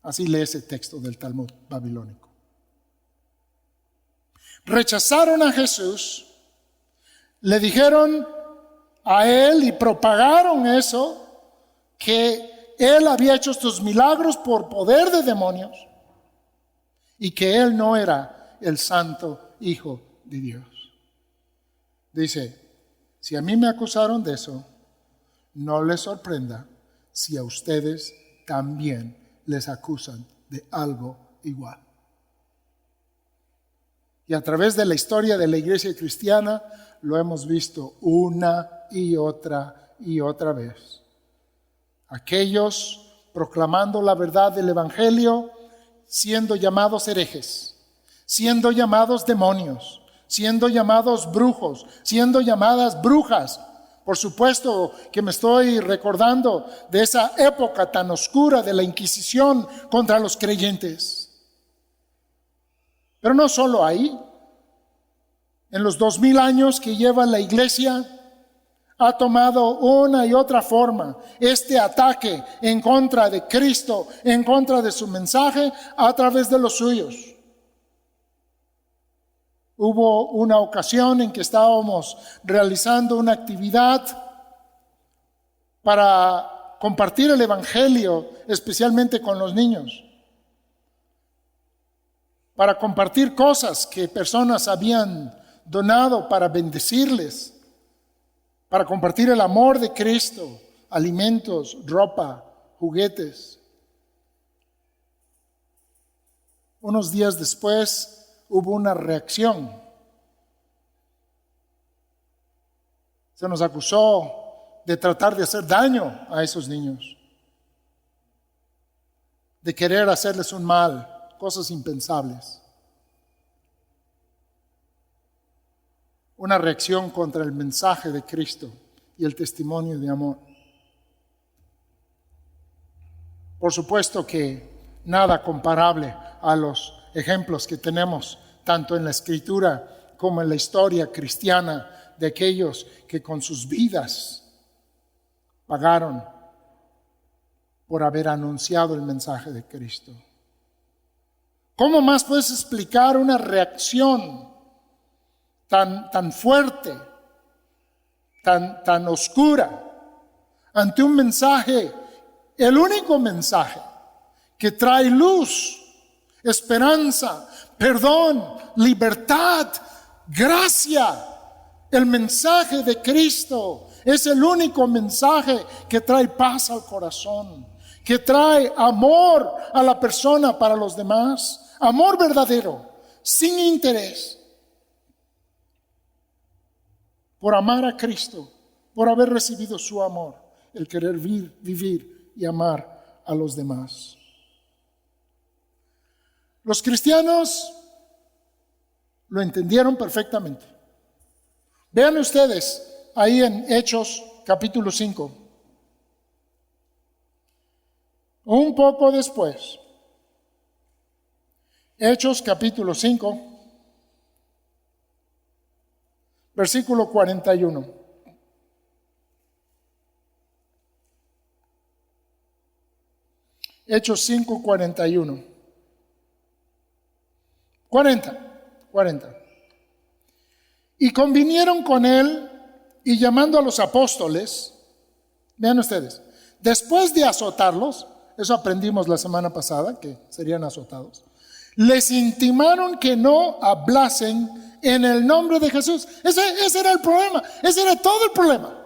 Así lee ese texto del Talmud babilónico. Rechazaron a Jesús, le dijeron a Él y propagaron eso, que Él había hecho estos milagros por poder de demonios y que Él no era el santo Hijo de Dios. Dice, si a mí me acusaron de eso, no les sorprenda si a ustedes también les acusan de algo igual. Y a través de la historia de la iglesia cristiana lo hemos visto una y otra vez. Aquellos proclamando la verdad del evangelio siendo llamados herejes, siendo llamados demonios, siendo llamados brujos, siendo llamadas brujas. Por supuesto que me estoy recordando de esa época tan oscura de la Inquisición contra los creyentes. Pero no solo ahí. En los 2000 años que lleva la iglesia, ha tomado una y otra forma este ataque en contra de Cristo, en contra de su mensaje, a través de los suyos. Hubo una ocasión en que estábamos realizando una actividad para compartir el Evangelio, especialmente con los niños, para compartir cosas que personas habían donado para bendecirles, para compartir el amor de Cristo, alimentos, ropa, juguetes. Unos días después hubo una reacción. Se nos acusó de tratar de hacer daño a esos niños, de querer hacerles un mal, cosas impensables. Una reacción contra el mensaje de Cristo y el testimonio de amor. Por supuesto que nada comparable a los ejemplos que tenemos tanto en la Escritura como en la historia cristiana de aquellos que con sus vidas pagaron por haber anunciado el mensaje de Cristo. ¿Cómo más puedes explicar una reacción tan fuerte, tan oscura, ante un mensaje, el único mensaje que trae luz, esperanza, perdón, libertad, gracia? El mensaje de Cristo es el único mensaje que trae paz al corazón, que trae amor a la persona para los demás, amor verdadero, sin interés, por amar a Cristo, por haber recibido su amor, el querer vivir y amar a los demás. Los cristianos lo entendieron perfectamente. Vean ustedes ahí en Hechos capítulo 5. Un poco después, Hechos capítulo 5, versículo 41. Hechos 5, 41. 40. Y convinieron con él, y llamando a los apóstoles, vean ustedes, después de azotarlos, eso aprendimos la semana pasada, que serían azotados, les intimaron que no hablasen en el nombre de Jesús. Ese era el problema, ese era todo el problema.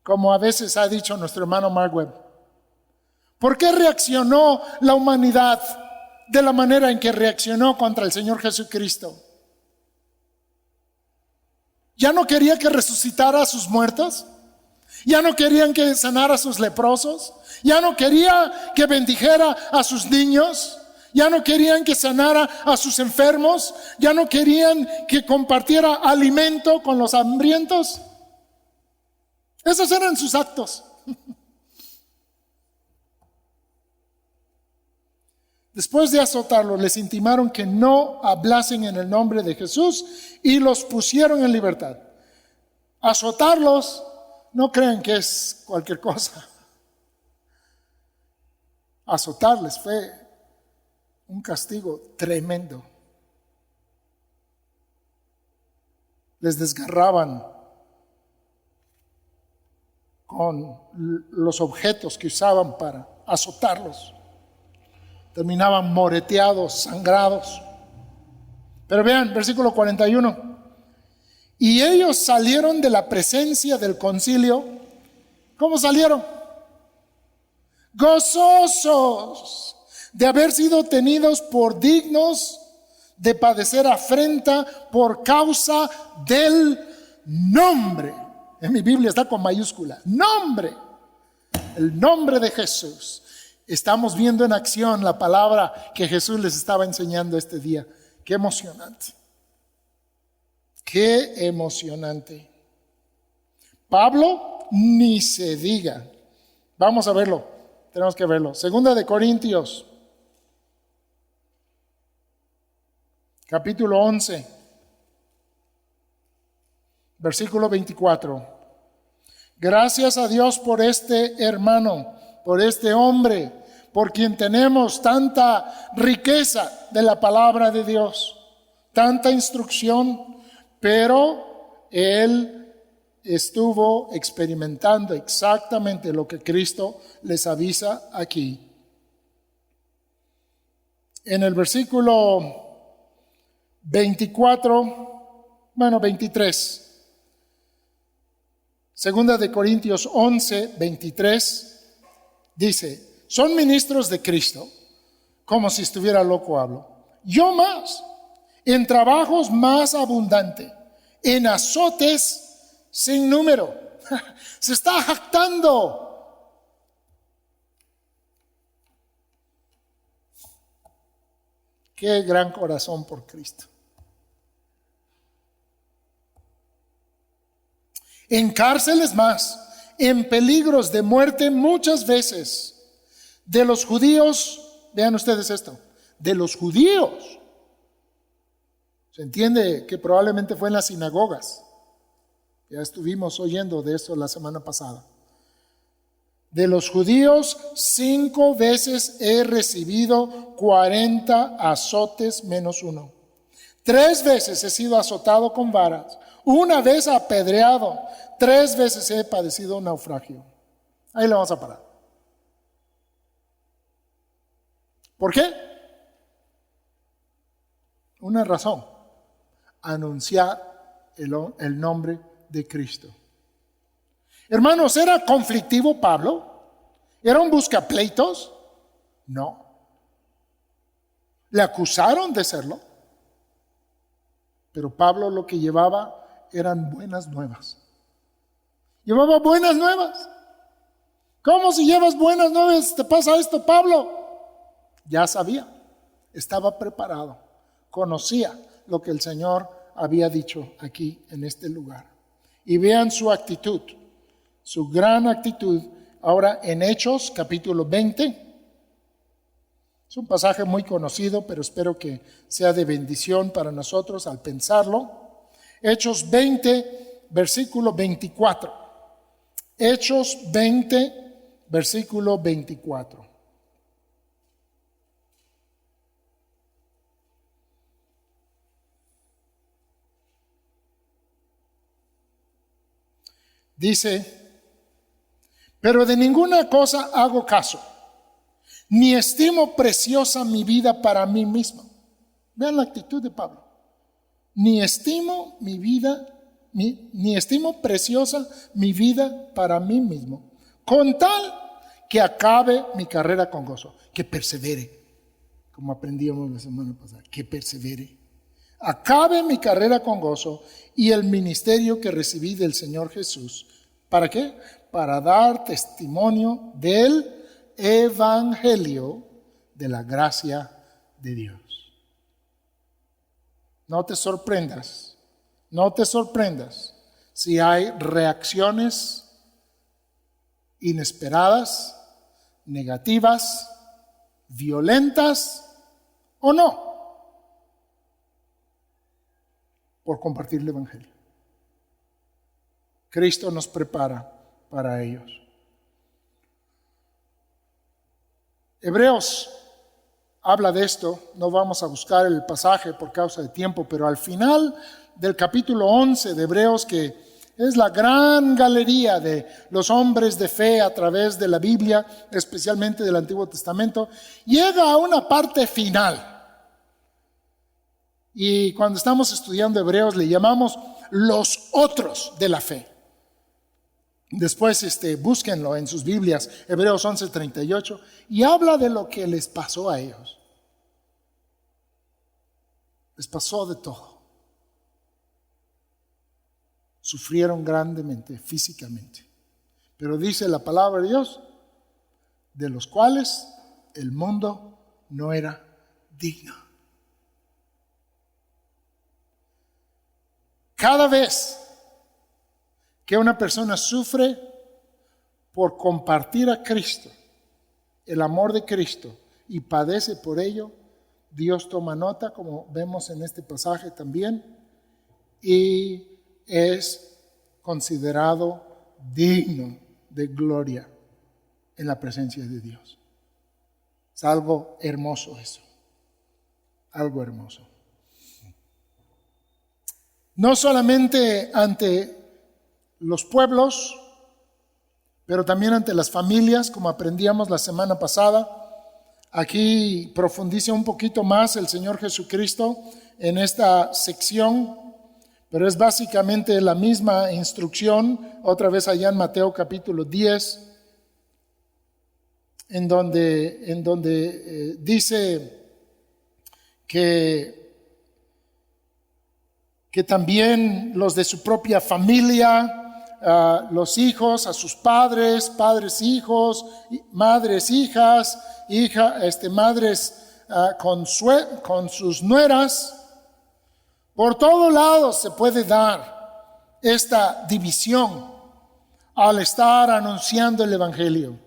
Como a veces ha dicho nuestro hermano Mark Webb, ¿por qué reaccionó la humanidad de la manera en que reaccionó contra el Señor Jesucristo? ¿Ya no quería que resucitara a sus muertos? ¿Ya no querían que sanara a sus leprosos? ¿Ya no quería que bendijera a sus niños? ¿Ya no querían que sanara a sus enfermos? ¿Ya no querían que compartiera alimento con los hambrientos? Esos eran sus actos. Después de azotarlos, les intimaron que no hablasen en el nombre de Jesús y los pusieron en libertad. Azotarlos, no crean que es cualquier cosa. Azotarles fue un castigo tremendo. Les desgarraban con los objetos que usaban para azotarlos. Terminaban moreteados, sangrados. Pero vean, versículo 41. Y ellos salieron de la presencia del concilio. ¿Cómo salieron? Gozosos de haber sido tenidos por dignos de padecer afrenta por causa del nombre. En mi Biblia está con mayúscula. Nombre. El nombre de Jesús. Estamos viendo en acción la palabra que Jesús les estaba enseñando este día. Qué emocionante. Qué emocionante. Pablo, ni se diga. Vamos a verlo. Tenemos que verlo. Segunda de Corintios, capítulo 11, Versículo 24. Gracias a Dios por este hermano, por este hombre, por quien tenemos tanta riqueza de la palabra de Dios, tanta instrucción, pero él estuvo experimentando exactamente lo que Cristo les avisa aquí. En el versículo 23, Segunda de Corintios 11, 23, dice, son ministros de Cristo, como si estuviera loco hablo. Yo más, en trabajos más abundante, en azotes sin número. Se está jactando. Qué gran corazón por Cristo. En cárceles más, en peligros de muerte muchas veces. De los judíos, vean ustedes esto, de los judíos. Se entiende que probablemente fue en las sinagogas. Ya estuvimos oyendo de eso la semana pasada. De los judíos 5 veces he recibido 40 azotes menos uno. 3 veces he sido azotado con varas. 1 vez apedreado. 3 veces he padecido un naufragio. Ahí le vamos a parar. ¿Por qué? Una razón. Anunciar el nombre de Cristo. Hermanos, ¿era conflictivo Pablo? ¿Era un buscapleitos? No. ¿Le acusaron de serlo? Pero Pablo lo que llevaba eran buenas nuevas. Llevaba buenas nuevas. ¿Cómo si llevas buenas nuevas te pasa esto, Pablo? Ya sabía, estaba preparado, conocía lo que el Señor había dicho aquí en este lugar. Y vean su actitud, su gran actitud. Ahora en Hechos capítulo 20, es un pasaje muy conocido, pero espero que sea de bendición para nosotros al pensarlo. Hechos 20, versículo 24. Hechos 20, versículo 24. Dice, pero de ninguna cosa hago caso, ni estimo preciosa mi vida para mí mismo. Vean la actitud de Pablo. Ni estimo mi vida, ni estimo preciosa mi vida para mí mismo, con tal que acabe mi carrera con gozo, que persevere, como aprendíamos la semana pasada, que persevere. Acabe mi carrera con gozo y el ministerio que recibí del Señor Jesús. ¿Para qué? Para dar testimonio del evangelio de la gracia de Dios. No te sorprendas si hay reacciones inesperadas, negativas, violentas o no, por compartir el evangelio. Cristo nos prepara para ellos. Hebreos habla de esto, no vamos a buscar el pasaje por causa de tiempo, pero al final del capítulo 11 de Hebreos, que es la gran galería de los hombres de fe a través de la Biblia, especialmente del Antiguo Testamento, llega a una parte final. Y cuando estamos estudiando Hebreos le llamamos los otros de la fe. Después búsquenlo en sus Biblias, Hebreos 11:38, y habla de lo que les pasó a ellos. Les pasó de todo. Sufrieron grandemente, físicamente. Pero dice la palabra de Dios, de los cuales el mundo no era digno. Cada vez que una persona sufre por compartir a Cristo, el amor de Cristo, y padece por ello, Dios toma nota, como vemos en este pasaje también, y es considerado digno de gloria en la presencia de Dios. Es algo hermoso eso, algo hermoso. No solamente ante los pueblos, pero también ante las familias, como aprendíamos la semana pasada. Aquí profundiza un poquito más el Señor Jesucristo en esta sección, pero es básicamente la misma instrucción, otra vez allá en Mateo capítulo 10, en donde dice que también los de su propia familia, los hijos a sus padres, padres hijos, madres hijas, madres con sus nueras. Por todos lados se puede dar esta división al estar anunciando el Evangelio.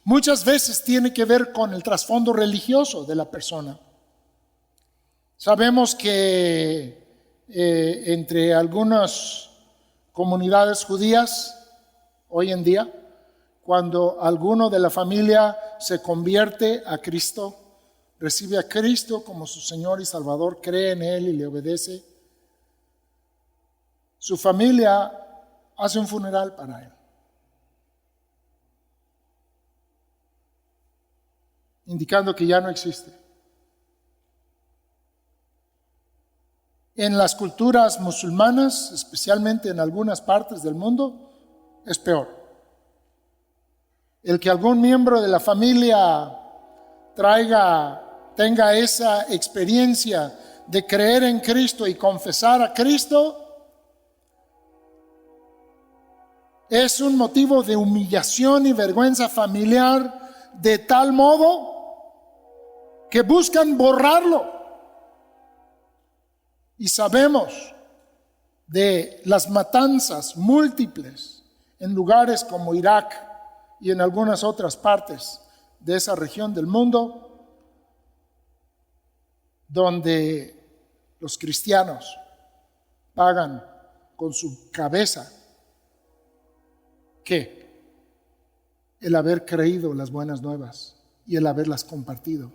Muchas veces tiene que ver con el trasfondo religioso de la persona. Sabemos que entre algunas comunidades judías hoy en día, cuando alguno de la familia se convierte a Cristo, recibe a Cristo como su Señor y Salvador, cree en Él y le obedece, su familia hace un funeral para Él. Indicando que ya no existe. En las culturas musulmanas, especialmente en algunas partes del mundo, es peor. El que algún miembro de la familia tenga esa experiencia de creer en Cristo y confesar a Cristo, es un motivo de humillación y vergüenza familiar de tal modo que buscan borrarlo. Y sabemos de las matanzas múltiples en lugares como Irak y en algunas otras partes de esa región del mundo, donde los cristianos pagan con su cabeza ¿qué? El haber creído las buenas nuevas y el haberlas compartido.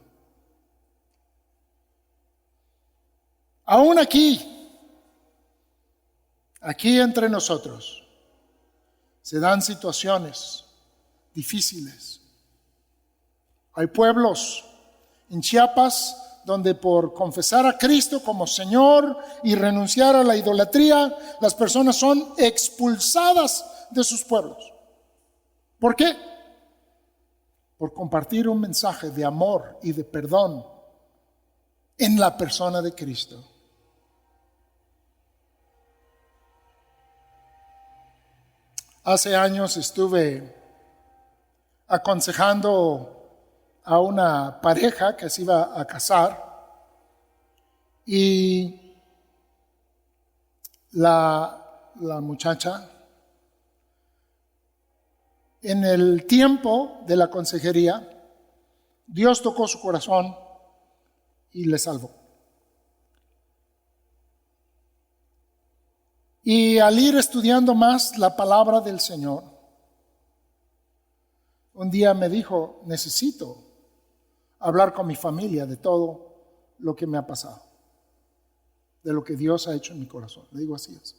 Aún aquí entre nosotros, se dan situaciones difíciles. Hay pueblos en Chiapas donde por confesar a Cristo como Señor y renunciar a la idolatría, las personas son expulsadas de sus pueblos. ¿Por qué? Por compartir un mensaje de amor y de perdón en la persona de Cristo. Hace años estuve aconsejando a una pareja que se iba a casar y la muchacha, en el tiempo de la consejería, Dios tocó su corazón y le salvó. Y al ir estudiando más la palabra del Señor, un día me dijo, necesito hablar con mi familia de todo lo que me ha pasado, de lo que Dios ha hecho en mi corazón. Le digo, así es.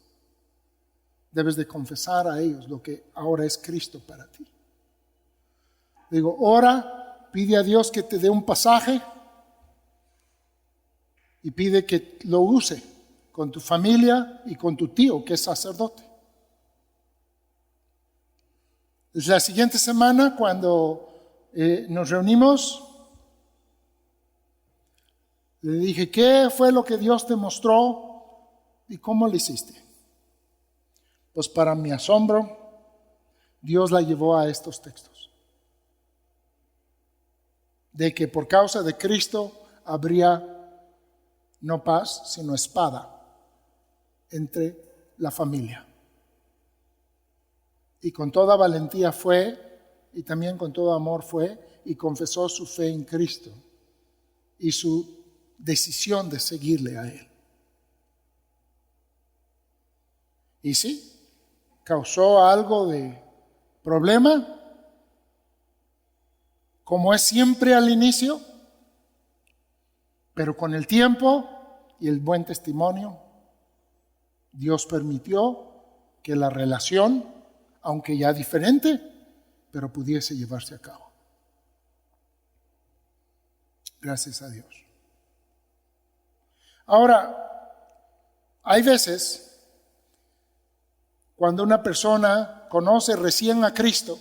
Debes de confesar a ellos lo que ahora es Cristo para ti. Le digo, ora, pide a Dios que te dé un pasaje y pide que lo use con tu familia y con tu tío que es sacerdote. La siguiente semana, cuando nos reunimos, le dije, ¿qué fue lo que Dios te mostró y cómo lo hiciste? Pues para mi asombro, Dios la llevó a estos textos. De que por causa de Cristo habría no paz, sino espada entre la familia. Y con toda valentía fue, y también con todo amor fue, y confesó su fe en Cristo y su decisión de seguirle a Él. Y sí, causó algo de problema, como es siempre al inicio, pero con el tiempo y el buen testimonio, Dios permitió que la relación, aunque ya diferente, pero pudiese llevarse a cabo. Gracias a Dios. Ahora, hay veces cuando una persona conoce recién a Cristo,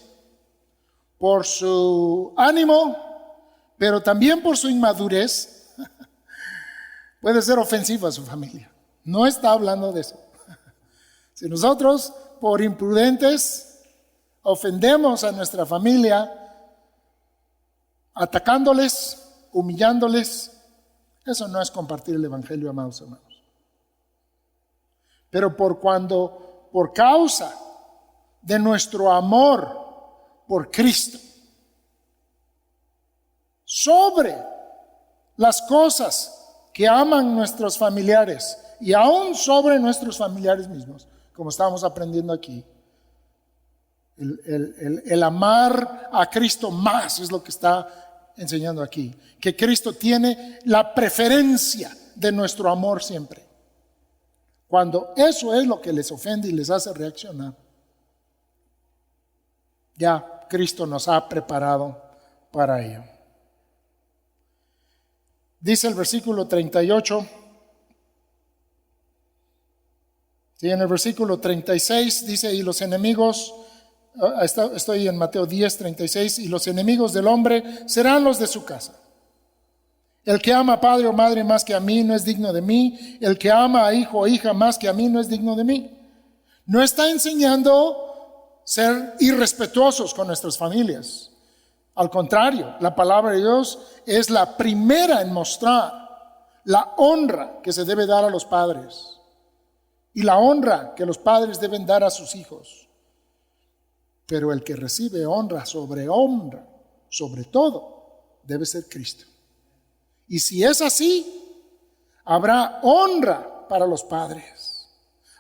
por su ánimo, pero también por su inmadurez, puede ser ofensiva a su familia. No está hablando de eso. Si nosotros, por imprudentes, ofendemos a nuestra familia, atacándoles, humillándoles, eso no es compartir el Evangelio, amados hermanos. Pero por causa de nuestro amor por Cristo, sobre las cosas que aman nuestros familiares y aún sobre nuestros familiares mismos, como estamos aprendiendo aquí, el amar a Cristo más es lo que está enseñando aquí, que Cristo tiene la preferencia de nuestro amor siempre. Cuando eso es lo que les ofende y les hace reaccionar, ya Cristo nos ha preparado para ello. Dice el versículo 38. Sí, en el versículo 36 dice, y los enemigos, estoy en Mateo 10, 36, y los enemigos del hombre serán los de su casa. El que ama a padre o madre más que a mí no es digno de mí. El que ama a hijo o hija más que a mí no es digno de mí. No está enseñando ser irrespetuosos con nuestras familias. Al contrario, la palabra de Dios es la primera en mostrar la honra que se debe dar a los padres y la honra que los padres deben dar a sus hijos. Pero el que recibe honra, sobre todo, debe ser Cristo. Y si es así, habrá honra para los padres,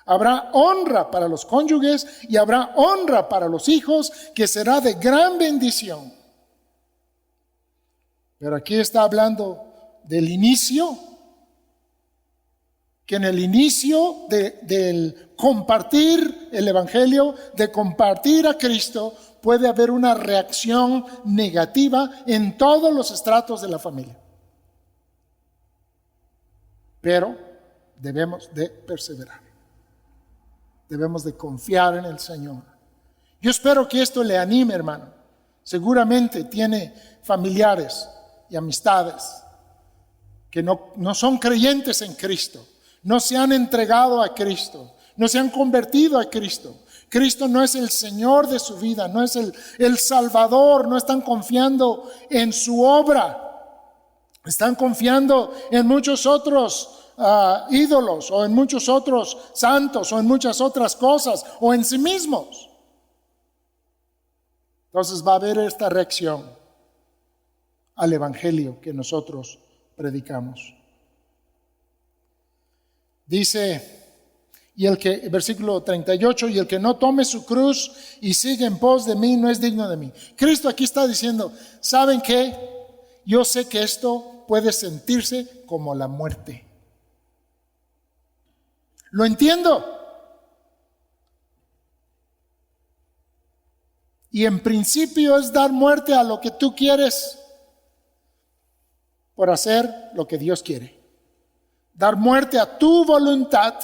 habrá honra para los cónyuges y habrá honra para los hijos, que será de gran bendición. Pero aquí está hablando del inicio, que en el inicio del compartir el Evangelio, de compartir a Cristo, puede haber una reacción negativa en todos los estratos de la familia. Pero debemos de perseverar. Debemos de confiar en el Señor. Yo espero que esto le anime, hermano. Seguramente tiene familiares y amistades que no son creyentes en Cristo, no se han entregado a Cristo, no se han convertido a Cristo. Cristo no es el Señor de su vida, no es el Salvador, no están confiando en su obra. Están confiando en muchos otros ídolos, o en muchos otros santos, o en muchas otras cosas, o en sí mismos. Entonces va a haber esta reacción al Evangelio que nosotros predicamos. Dice, versículo 38, y el que no tome su cruz y sigue en pos de mí no es digno de mí. Cristo aquí está diciendo, ¿saben qué? Yo sé que esto puede sentirse como la muerte. Lo entiendo. Y en principio es dar muerte a lo que tú quieres por hacer lo que Dios quiere. Dar muerte a tu voluntad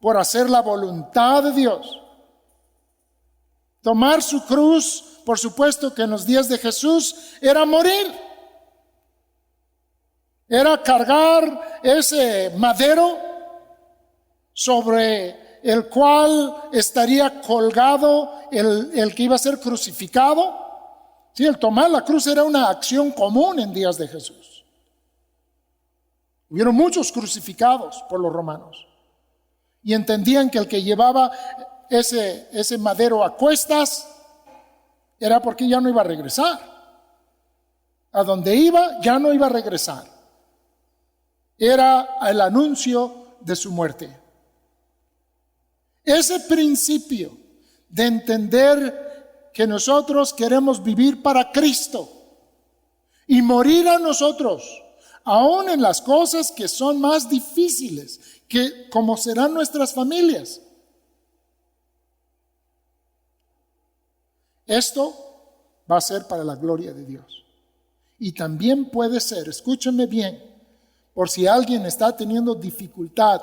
por hacer la voluntad de Dios. Tomar su cruz, por supuesto que en los días de Jesús era morir. Era cargar ese madero sobre el cual estaría colgado el que iba a ser crucificado. Sí, el tomar la cruz era una acción común en días de Jesús. Hubieron muchos crucificados por los romanos y entendían que el que llevaba ese madero a cuestas era porque ya no iba a regresar. A donde iba ya no iba a regresar. Era el anuncio de su muerte. Ese principio de entender que nosotros queremos vivir para Cristo y morir a nosotros, aún en las cosas que son más difíciles, que como serán nuestras familias. Esto va a ser para la gloria de Dios. Y también puede ser, escúchenme bien, por si alguien está teniendo dificultad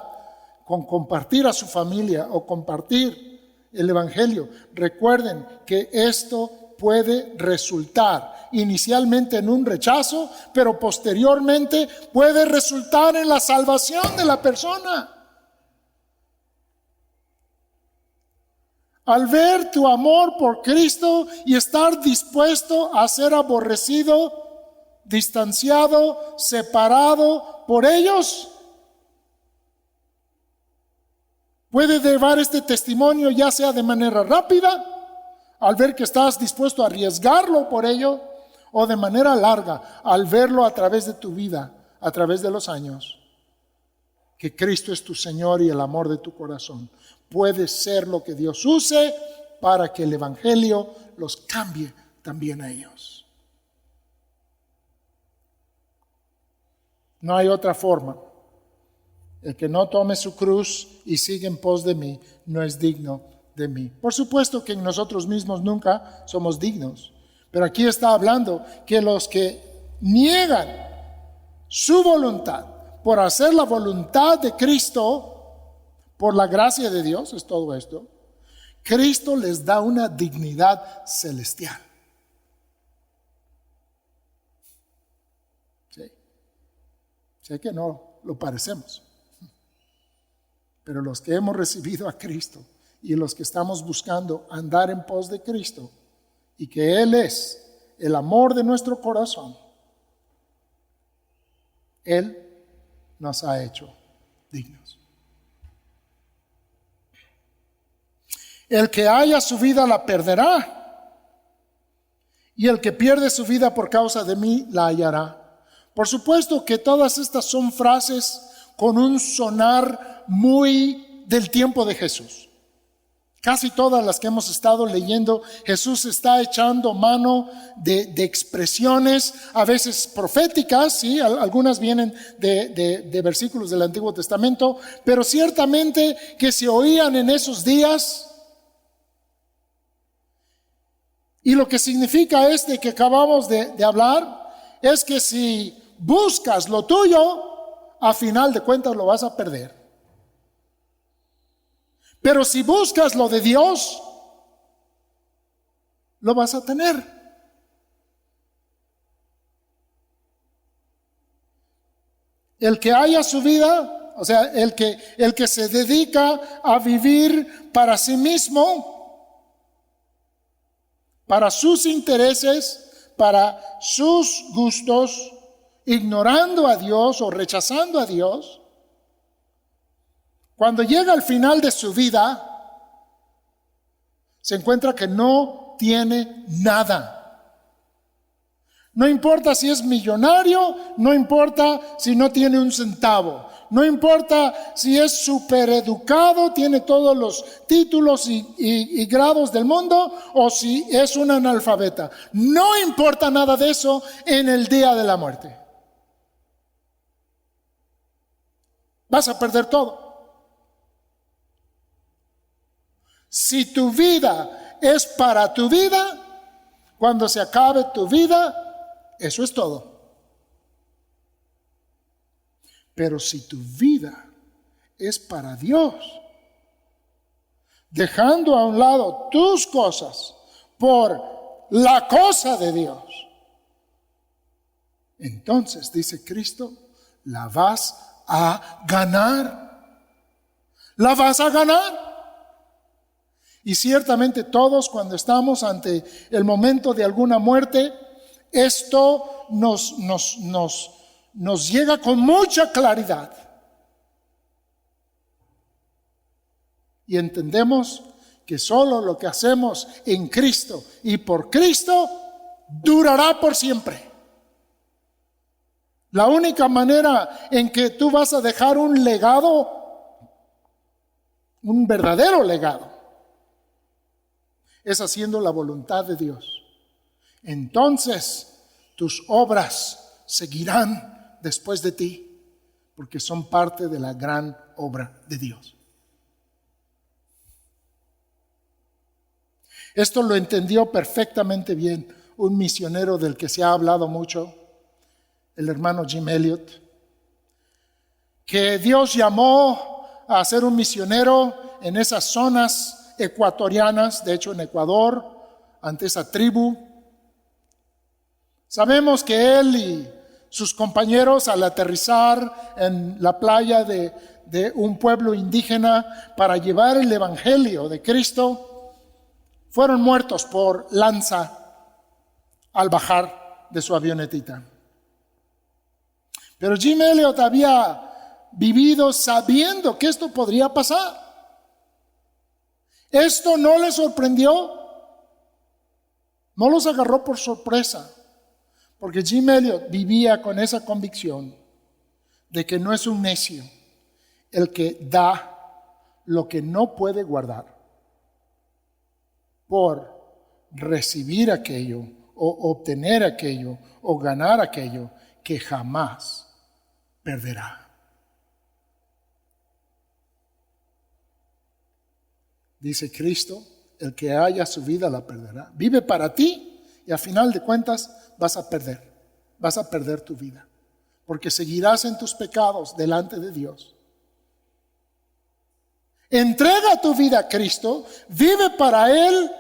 con compartir a su familia o compartir el Evangelio, recuerden que esto puede resultar inicialmente en un rechazo, pero posteriormente puede resultar en la salvación de la persona. Al ver tu amor por Cristo y estar dispuesto a ser aborrecido, distanciado, separado por ellos, puede llevar este testimonio ya sea de manera rápida, al ver que estás dispuesto a arriesgarlo por ello, o de manera larga, al verlo a través de tu vida, a través de los años, que Cristo es tu Señor y el amor de tu corazón. Puede ser lo que Dios use para que el Evangelio los cambie también a ellos. No hay otra forma. El que no tome su cruz y siga en pos de mí, no es digno de mí. Por supuesto que en nosotros mismos nunca somos dignos, pero aquí está hablando que los que niegan su voluntad por hacer la voluntad de Cristo, por la gracia de Dios, es todo esto, Cristo les da una dignidad celestial. ¿Sí? Sé que no lo parecemos, pero los que hemos recibido a Cristo y los que estamos buscando andar en pos de Cristo y que Él es el amor de nuestro corazón, Él nos ha hecho dignos. El que haya su vida la perderá, y el que pierde su vida por causa de mí la hallará. Por supuesto que todas estas son frases con un sonar muy del tiempo de Jesús. Casi todas las que hemos estado leyendo, Jesús está echando mano de expresiones, a veces proféticas, ¿sí? Algunas vienen de versículos del Antiguo Testamento, pero ciertamente que se oían en esos días. Y lo que significa este que acabamos de hablar es que si buscas lo tuyo, a final de cuentas lo vas a perder. Pero si buscas lo de Dios, lo vas a tener. El que haya su vida, o sea, el que se dedica a vivir para sí mismo, para sus intereses, para sus gustos, ignorando a Dios o rechazando a Dios, cuando llega al final de su vida, se encuentra que no tiene nada. No importa si es millonario, no importa si no tiene un centavo, no importa si es supereducado, tiene todos los títulos y grados del mundo, o si es un analfabeta. No importa nada de eso en el día de la muerte. Vas a perder todo. Si tu vida es para tu vida, cuando se acabe tu vida, eso es todo. Pero si tu vida es para Dios, dejando a un lado tus cosas por la cosa de Dios, entonces, dice Cristo, la vas a ganar. La vas a ganar. Y ciertamente todos, cuando estamos ante el momento de alguna muerte, esto nos llega con mucha claridad. Y entendemos que solo lo que hacemos en Cristo y por Cristo durará por siempre. La única manera en que tú vas a dejar un legado, un verdadero legado, es haciendo la voluntad de Dios. Entonces tus obras seguirán después de ti, porque son parte de la gran obra de Dios. Esto lo entendió perfectamente bien un misionero del que se ha hablado mucho, el hermano Jim Elliot, que Dios llamó a ser un misionero en esas zonas ecuatorianas, de hecho en Ecuador, ante esa tribu. Sabemos que él y sus compañeros, al aterrizar en la playa de un pueblo indígena para llevar el evangelio de Cristo, fueron muertos por lanza al bajar de su avionetita. Pero Jim Elliot había vivido sabiendo que esto podría pasar. Esto no les sorprendió, no los agarró por sorpresa, porque Jim Elliot vivía con esa convicción de que no es un necio el que da lo que no puede guardar por recibir aquello o obtener aquello o ganar aquello que jamás perderá. Dice Cristo, el que haya su vida la perderá. Vive para ti y a final de cuentas vas a perder tu vida, porque seguirás en tus pecados delante de Dios. Entrega tu vida a Cristo, vive para Él,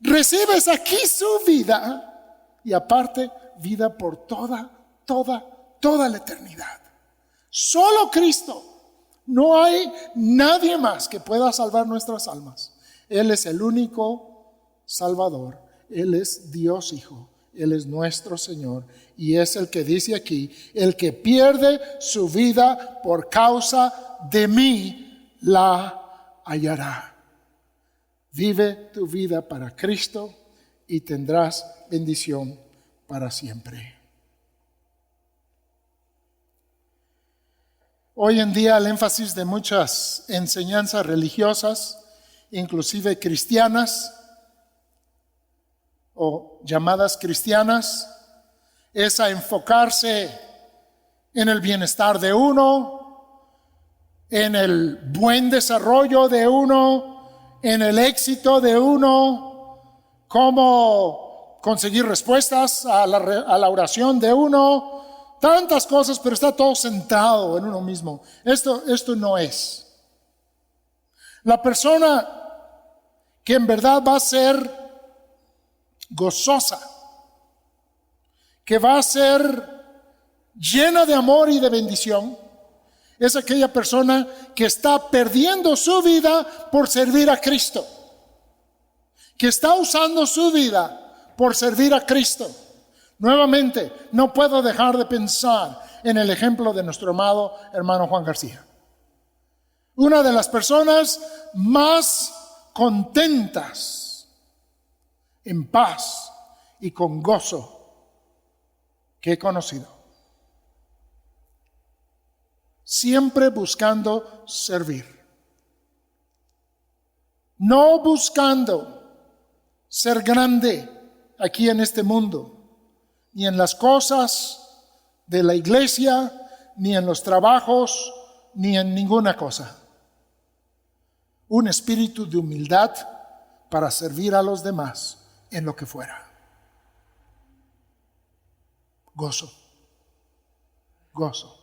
recibes aquí su vida y aparte vida por toda la eternidad. Solo Cristo. No hay nadie más que pueda salvar nuestras almas. Él es el único Salvador. Él es Dios Hijo. Él es nuestro Señor. Y es el que dice aquí, el que pierde su vida por causa de mí, la hallará. Vive tu vida para Cristo y tendrás bendición para siempre. Hoy en día el énfasis de muchas enseñanzas religiosas, inclusive cristianas o llamadas cristianas, es a enfocarse en el bienestar de uno, en el buen desarrollo de uno, en el éxito de uno, cómo conseguir respuestas a la oración de uno. Tantas cosas, pero está todo centrado en uno mismo. Esto no es. La persona que en verdad va a ser gozosa, que va a ser llena de amor y de bendición, es aquella persona que está perdiendo su vida por servir a Cristo, que está usando su vida por servir a Cristo. Nuevamente, no puedo dejar de pensar en el ejemplo de nuestro amado hermano Juan García. Una de las personas más contentas, en paz y con gozo que he conocido. Siempre buscando servir. No buscando ser grande aquí en este mundo, ni en las cosas de la iglesia, ni en los trabajos, ni en ninguna cosa. Un espíritu de humildad para servir a los demás en lo que fuera. Gozo. Gozo.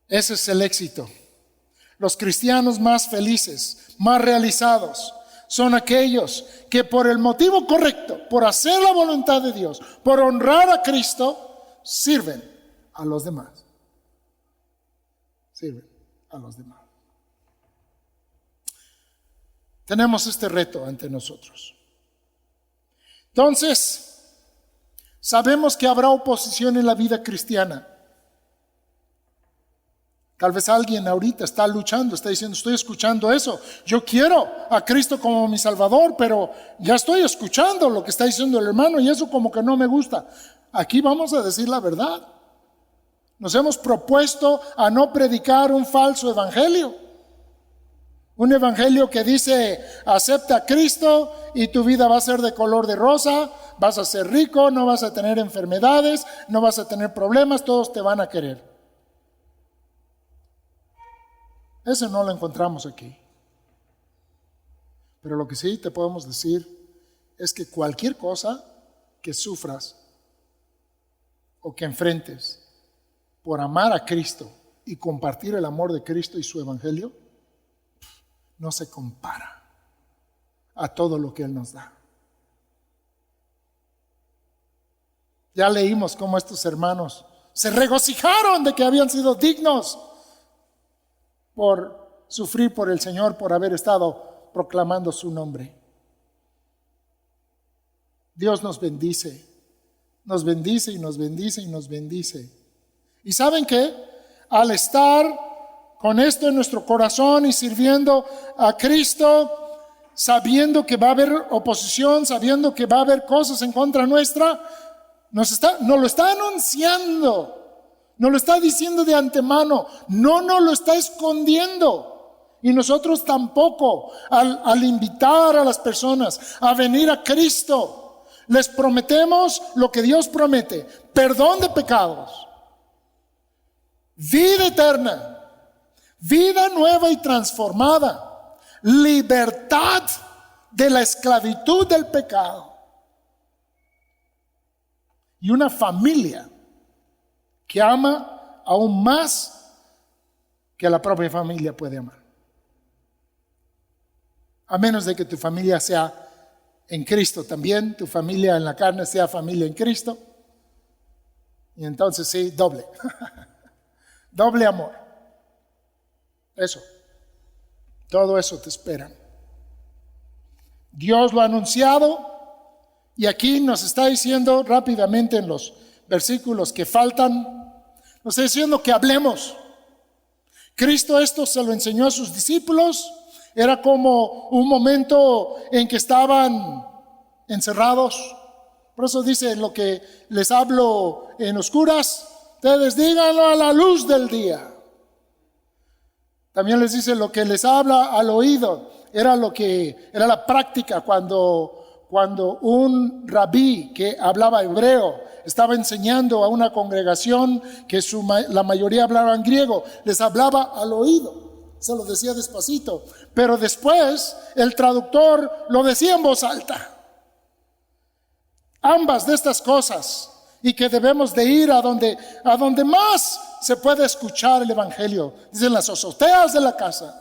Ese es el éxito. Los cristianos más felices, más realizados, son aquellos que por el motivo correcto, por hacer la voluntad de Dios, por honrar a Cristo, sirven a los demás. Sirven a los demás. Tenemos este reto ante nosotros. Entonces, sabemos que habrá oposición en la vida cristiana. Tal vez alguien ahorita está luchando, está diciendo, estoy escuchando eso. Yo quiero a Cristo como mi Salvador, pero ya estoy escuchando lo que está diciendo el hermano y eso como que no me gusta. Aquí vamos a decir la verdad. Nos hemos propuesto a no predicar un falso evangelio. Un evangelio que dice, acepta a Cristo y tu vida va a ser de color de rosa, vas a ser rico, no vas a tener enfermedades, no vas a tener problemas, todos te van a querer. Eso no lo encontramos aquí. Pero lo que sí te podemos decir es que cualquier cosa que sufras o que enfrentes por amar a Cristo y compartir el amor de Cristo y su evangelio, no se compara a todo lo que Él nos da. Ya leímos cómo estos hermanos se regocijaron de que habían sido dignos por sufrir por el Señor, por haber estado proclamando su nombre. Dios nos bendice y nos bendice y nos bendice. ¿Y saben qué? Al estar con esto en nuestro corazón y sirviendo a Cristo, sabiendo que va a haber oposición, sabiendo que va a haber cosas en contra nuestra, nos lo está anunciando, nos lo está diciendo de antemano, no nos lo está escondiendo. Y nosotros tampoco, al invitar a las personas a venir a Cristo, les prometemos lo que Dios promete: perdón de pecados, vida eterna, vida nueva y transformada, libertad de la esclavitud del pecado y una familia que ama aún más que la propia familia puede amar. A menos de que tu familia sea en Cristo también, tu familia en la carne sea familia en Cristo, y entonces sí, doble, doble amor. Eso, todo eso te espera. Dios lo ha anunciado y aquí nos está diciendo rápidamente en los versículos que faltan, nos está diciendo que hablemos. Cristo esto se lo enseñó a sus discípulos, era como un momento en que estaban encerrados. Por eso dice, lo que les hablo en oscuras, ustedes díganlo a la luz del día. También les dice, lo que les habla al oído, era la práctica cuando un rabí que hablaba hebreo estaba enseñando a una congregación que la mayoría hablaban griego, les hablaba al oído, se lo decía despacito, pero después el traductor lo decía en voz alta. Ambas de estas cosas, y que debemos de ir a donde más se puede escuchar el evangelio, dicen las azoteas de la casa.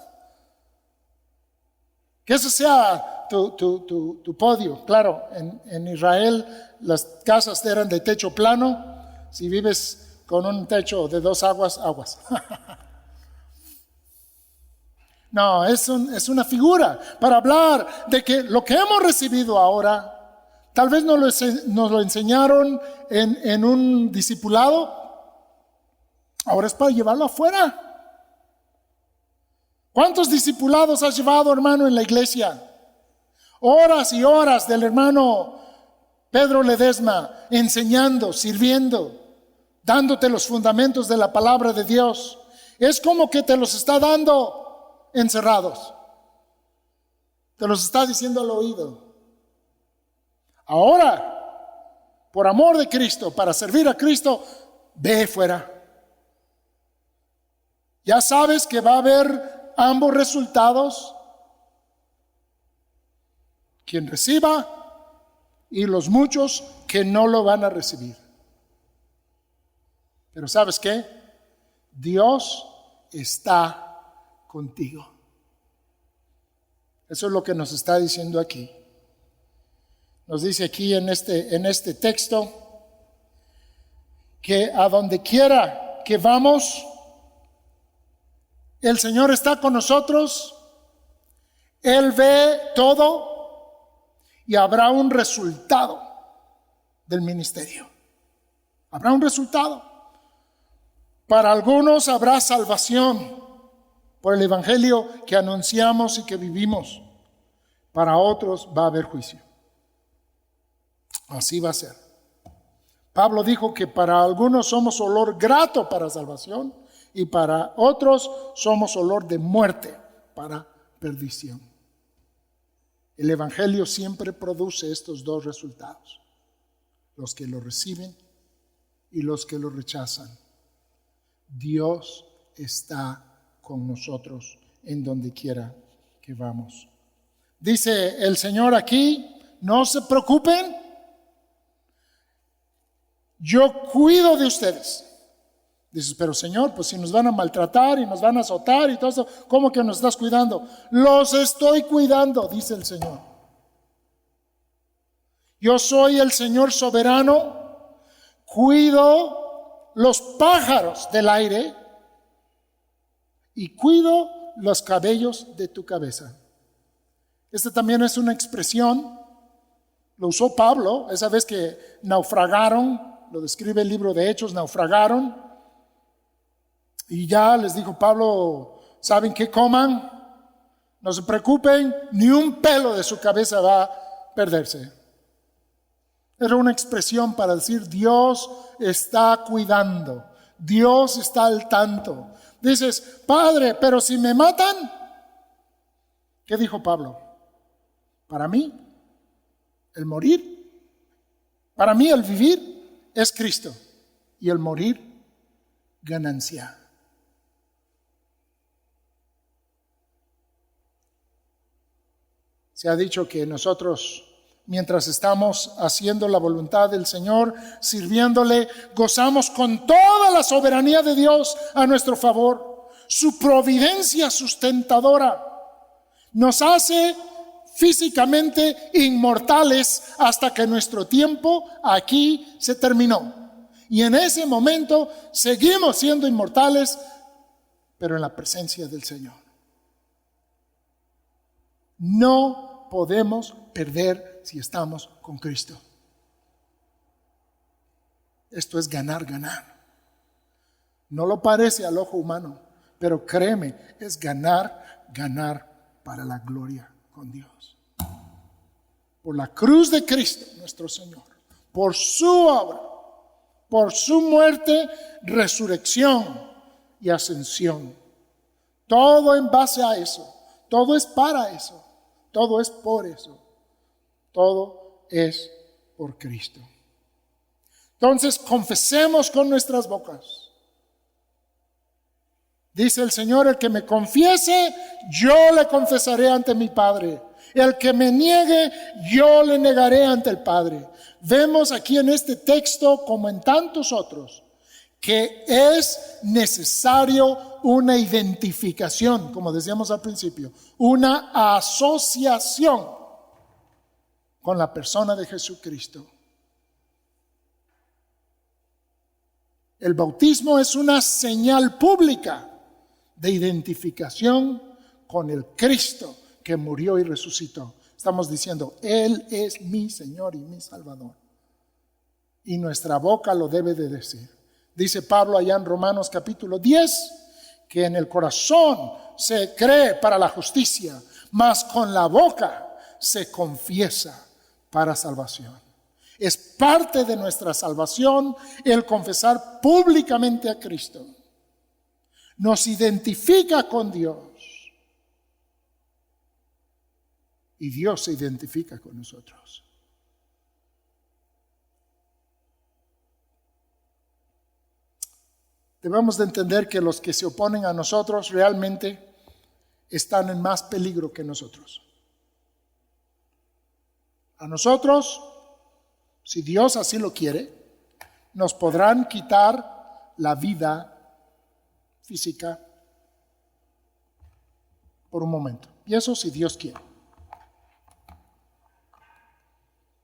Que eso sea tu podio. Claro, en Israel las casas eran de techo plano. Si vives con un techo de 2 aguas. No, es una figura para hablar de que lo que hemos recibido ahora, tal vez nos lo enseñaron en un discipulado, ahora es para llevarlo afuera. ¿Cuántos discipulados has llevado, hermano, en la iglesia? Horas y horas del hermano Pedro Ledesma enseñando, sirviendo, dándote los fundamentos de la palabra de Dios. Es como que te los está dando encerrados. Te los está diciendo al oído. Ahora, por amor de Cristo, para servir a Cristo, ve fuera. Ya sabes que va a haber ambos resultados: quien reciba y los muchos que no lo van a recibir. Pero ¿sabes qué? Dios está contigo. Eso es lo que nos está diciendo aquí. Nos dice aquí en este texto que a donde quiera que vamos, el Señor está con nosotros. Él ve todo y habrá un resultado del ministerio. Habrá un resultado. Para algunos habrá salvación por el evangelio que anunciamos y que vivimos. Para otros va a haber juicio. Así va a ser. Pablo dijo que para algunos somos olor grato para salvación y para otros somos olor de muerte para perdición. El Evangelio siempre produce estos dos resultados: los que lo reciben y los que lo rechazan. Dios está con nosotros en donde quiera que vamos. Dice el Señor aquí: no se preocupen, yo cuido de ustedes. Dices, pero Señor, pues si nos van a maltratar y nos van a azotar y todo eso, ¿cómo que nos estás cuidando? Los estoy cuidando, dice el Señor. Yo soy el Señor soberano, cuido los pájaros del aire y cuido los cabellos de tu cabeza. Esta también es una expresión, lo usó Pablo, esa vez que naufragaron, lo describe el libro de Hechos, naufragaron. Y ya les dijo Pablo, ¿saben qué coman? No se preocupen, ni un pelo de su cabeza va a perderse. Era una expresión para decir, Dios está cuidando, Dios está al tanto. Dices, Padre, pero si me matan, ¿qué dijo Pablo? Para mí, el morir, para mí el vivir es Cristo y el morir, ganancia. Se ha dicho que nosotros, mientras estamos haciendo la voluntad del Señor, sirviéndole, gozamos con toda la soberanía de Dios a nuestro favor. Su providencia sustentadora nos hace físicamente inmortales hasta que nuestro tiempo aquí se terminó. Y en ese momento seguimos siendo inmortales, pero en la presencia del Señor. No podemos perder si estamos con Cristo. Esto es ganar, ganar. No lo parece al ojo humano, pero créeme, es ganar, ganar para la gloria con Dios. Por la cruz de Cristo, nuestro Señor, por su obra, por su muerte, resurrección y ascensión. Todo en base a eso, todo es para eso. Todo es por eso. Todo es por Cristo. Entonces, confesemos con nuestras bocas. Dice el Señor, el que me confiese, yo le confesaré ante mi Padre. El que me niegue, yo le negaré ante el Padre. Vemos aquí en este texto, como en tantos otros, que es necesario una identificación, como decíamos al principio, una asociación con la persona de Jesucristo. El bautismo es una señal pública de identificación con el Cristo que murió y resucitó. Estamos diciendo, Él es mi Señor y mi Salvador. Y nuestra boca lo debe de decir. Dice Pablo allá en Romanos capítulo 10, que en el corazón se cree para la justicia, mas con la boca se confiesa para salvación. Es parte de nuestra salvación el confesar públicamente a Cristo. Nos identifica con Dios. Y Dios se identifica con nosotros. Debemos de entender que los que se oponen a nosotros realmente están en más peligro que nosotros. A nosotros, si Dios así lo quiere, nos podrán quitar la vida física por un momento. Y eso si Dios quiere.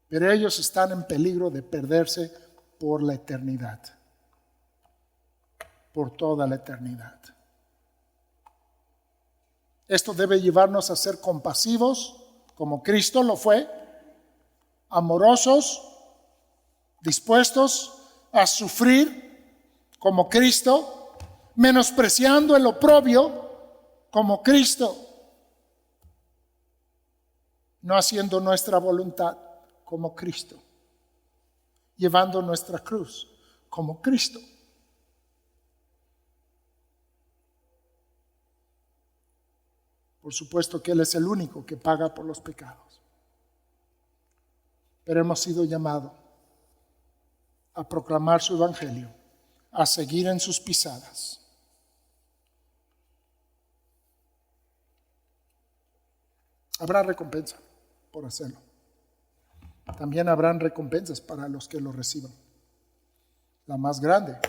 Pero ellos están en peligro de perderse por la eternidad. Por toda la eternidad. Esto debe llevarnos a ser compasivos, como Cristo lo fue, amorosos, dispuestos a sufrir, como Cristo, menospreciando el oprobio, como Cristo, no haciendo nuestra voluntad, como Cristo, llevando nuestra cruz, como Cristo. Por supuesto que Él es el único que paga por los pecados. Pero hemos sido llamados a proclamar su evangelio, a seguir en sus pisadas. Habrá recompensa por hacerlo. También habrán recompensas para los que lo reciban. La más grande,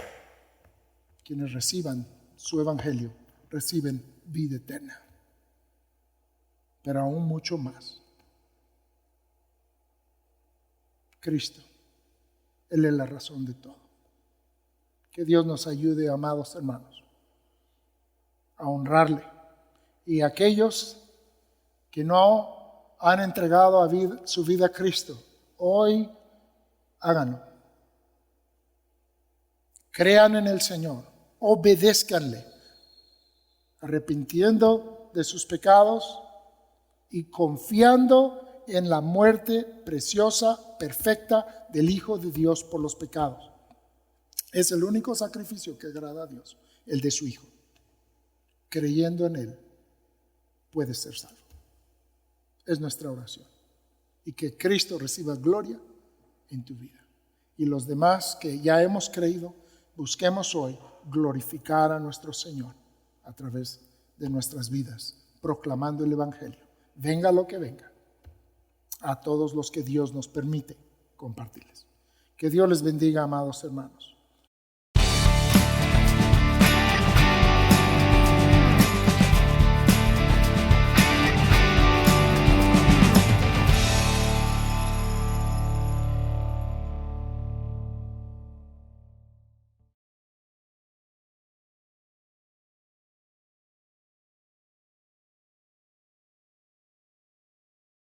quienes reciban su evangelio, reciben vida eterna. Pero aún mucho más. Cristo, Él es la razón de todo. Que Dios nos ayude, amados hermanos, a honrarle. Y aquellos que no han entregado su vida a Cristo, hoy háganlo. Crean en el Señor, obedézcanle, arrepintiendo de sus pecados y confiando en la muerte preciosa, perfecta del Hijo de Dios por los pecados. Es el único sacrificio que agrada a Dios, el de su Hijo. Creyendo en Él, puedes ser salvo. Es nuestra oración. Y que Cristo reciba gloria en tu vida. Y los demás que ya hemos creído, busquemos hoy glorificar a nuestro Señor a través de nuestras vidas, proclamando el Evangelio. Venga lo que venga, a todos los que Dios nos permite compartirles. Que Dios les bendiga, amados hermanos.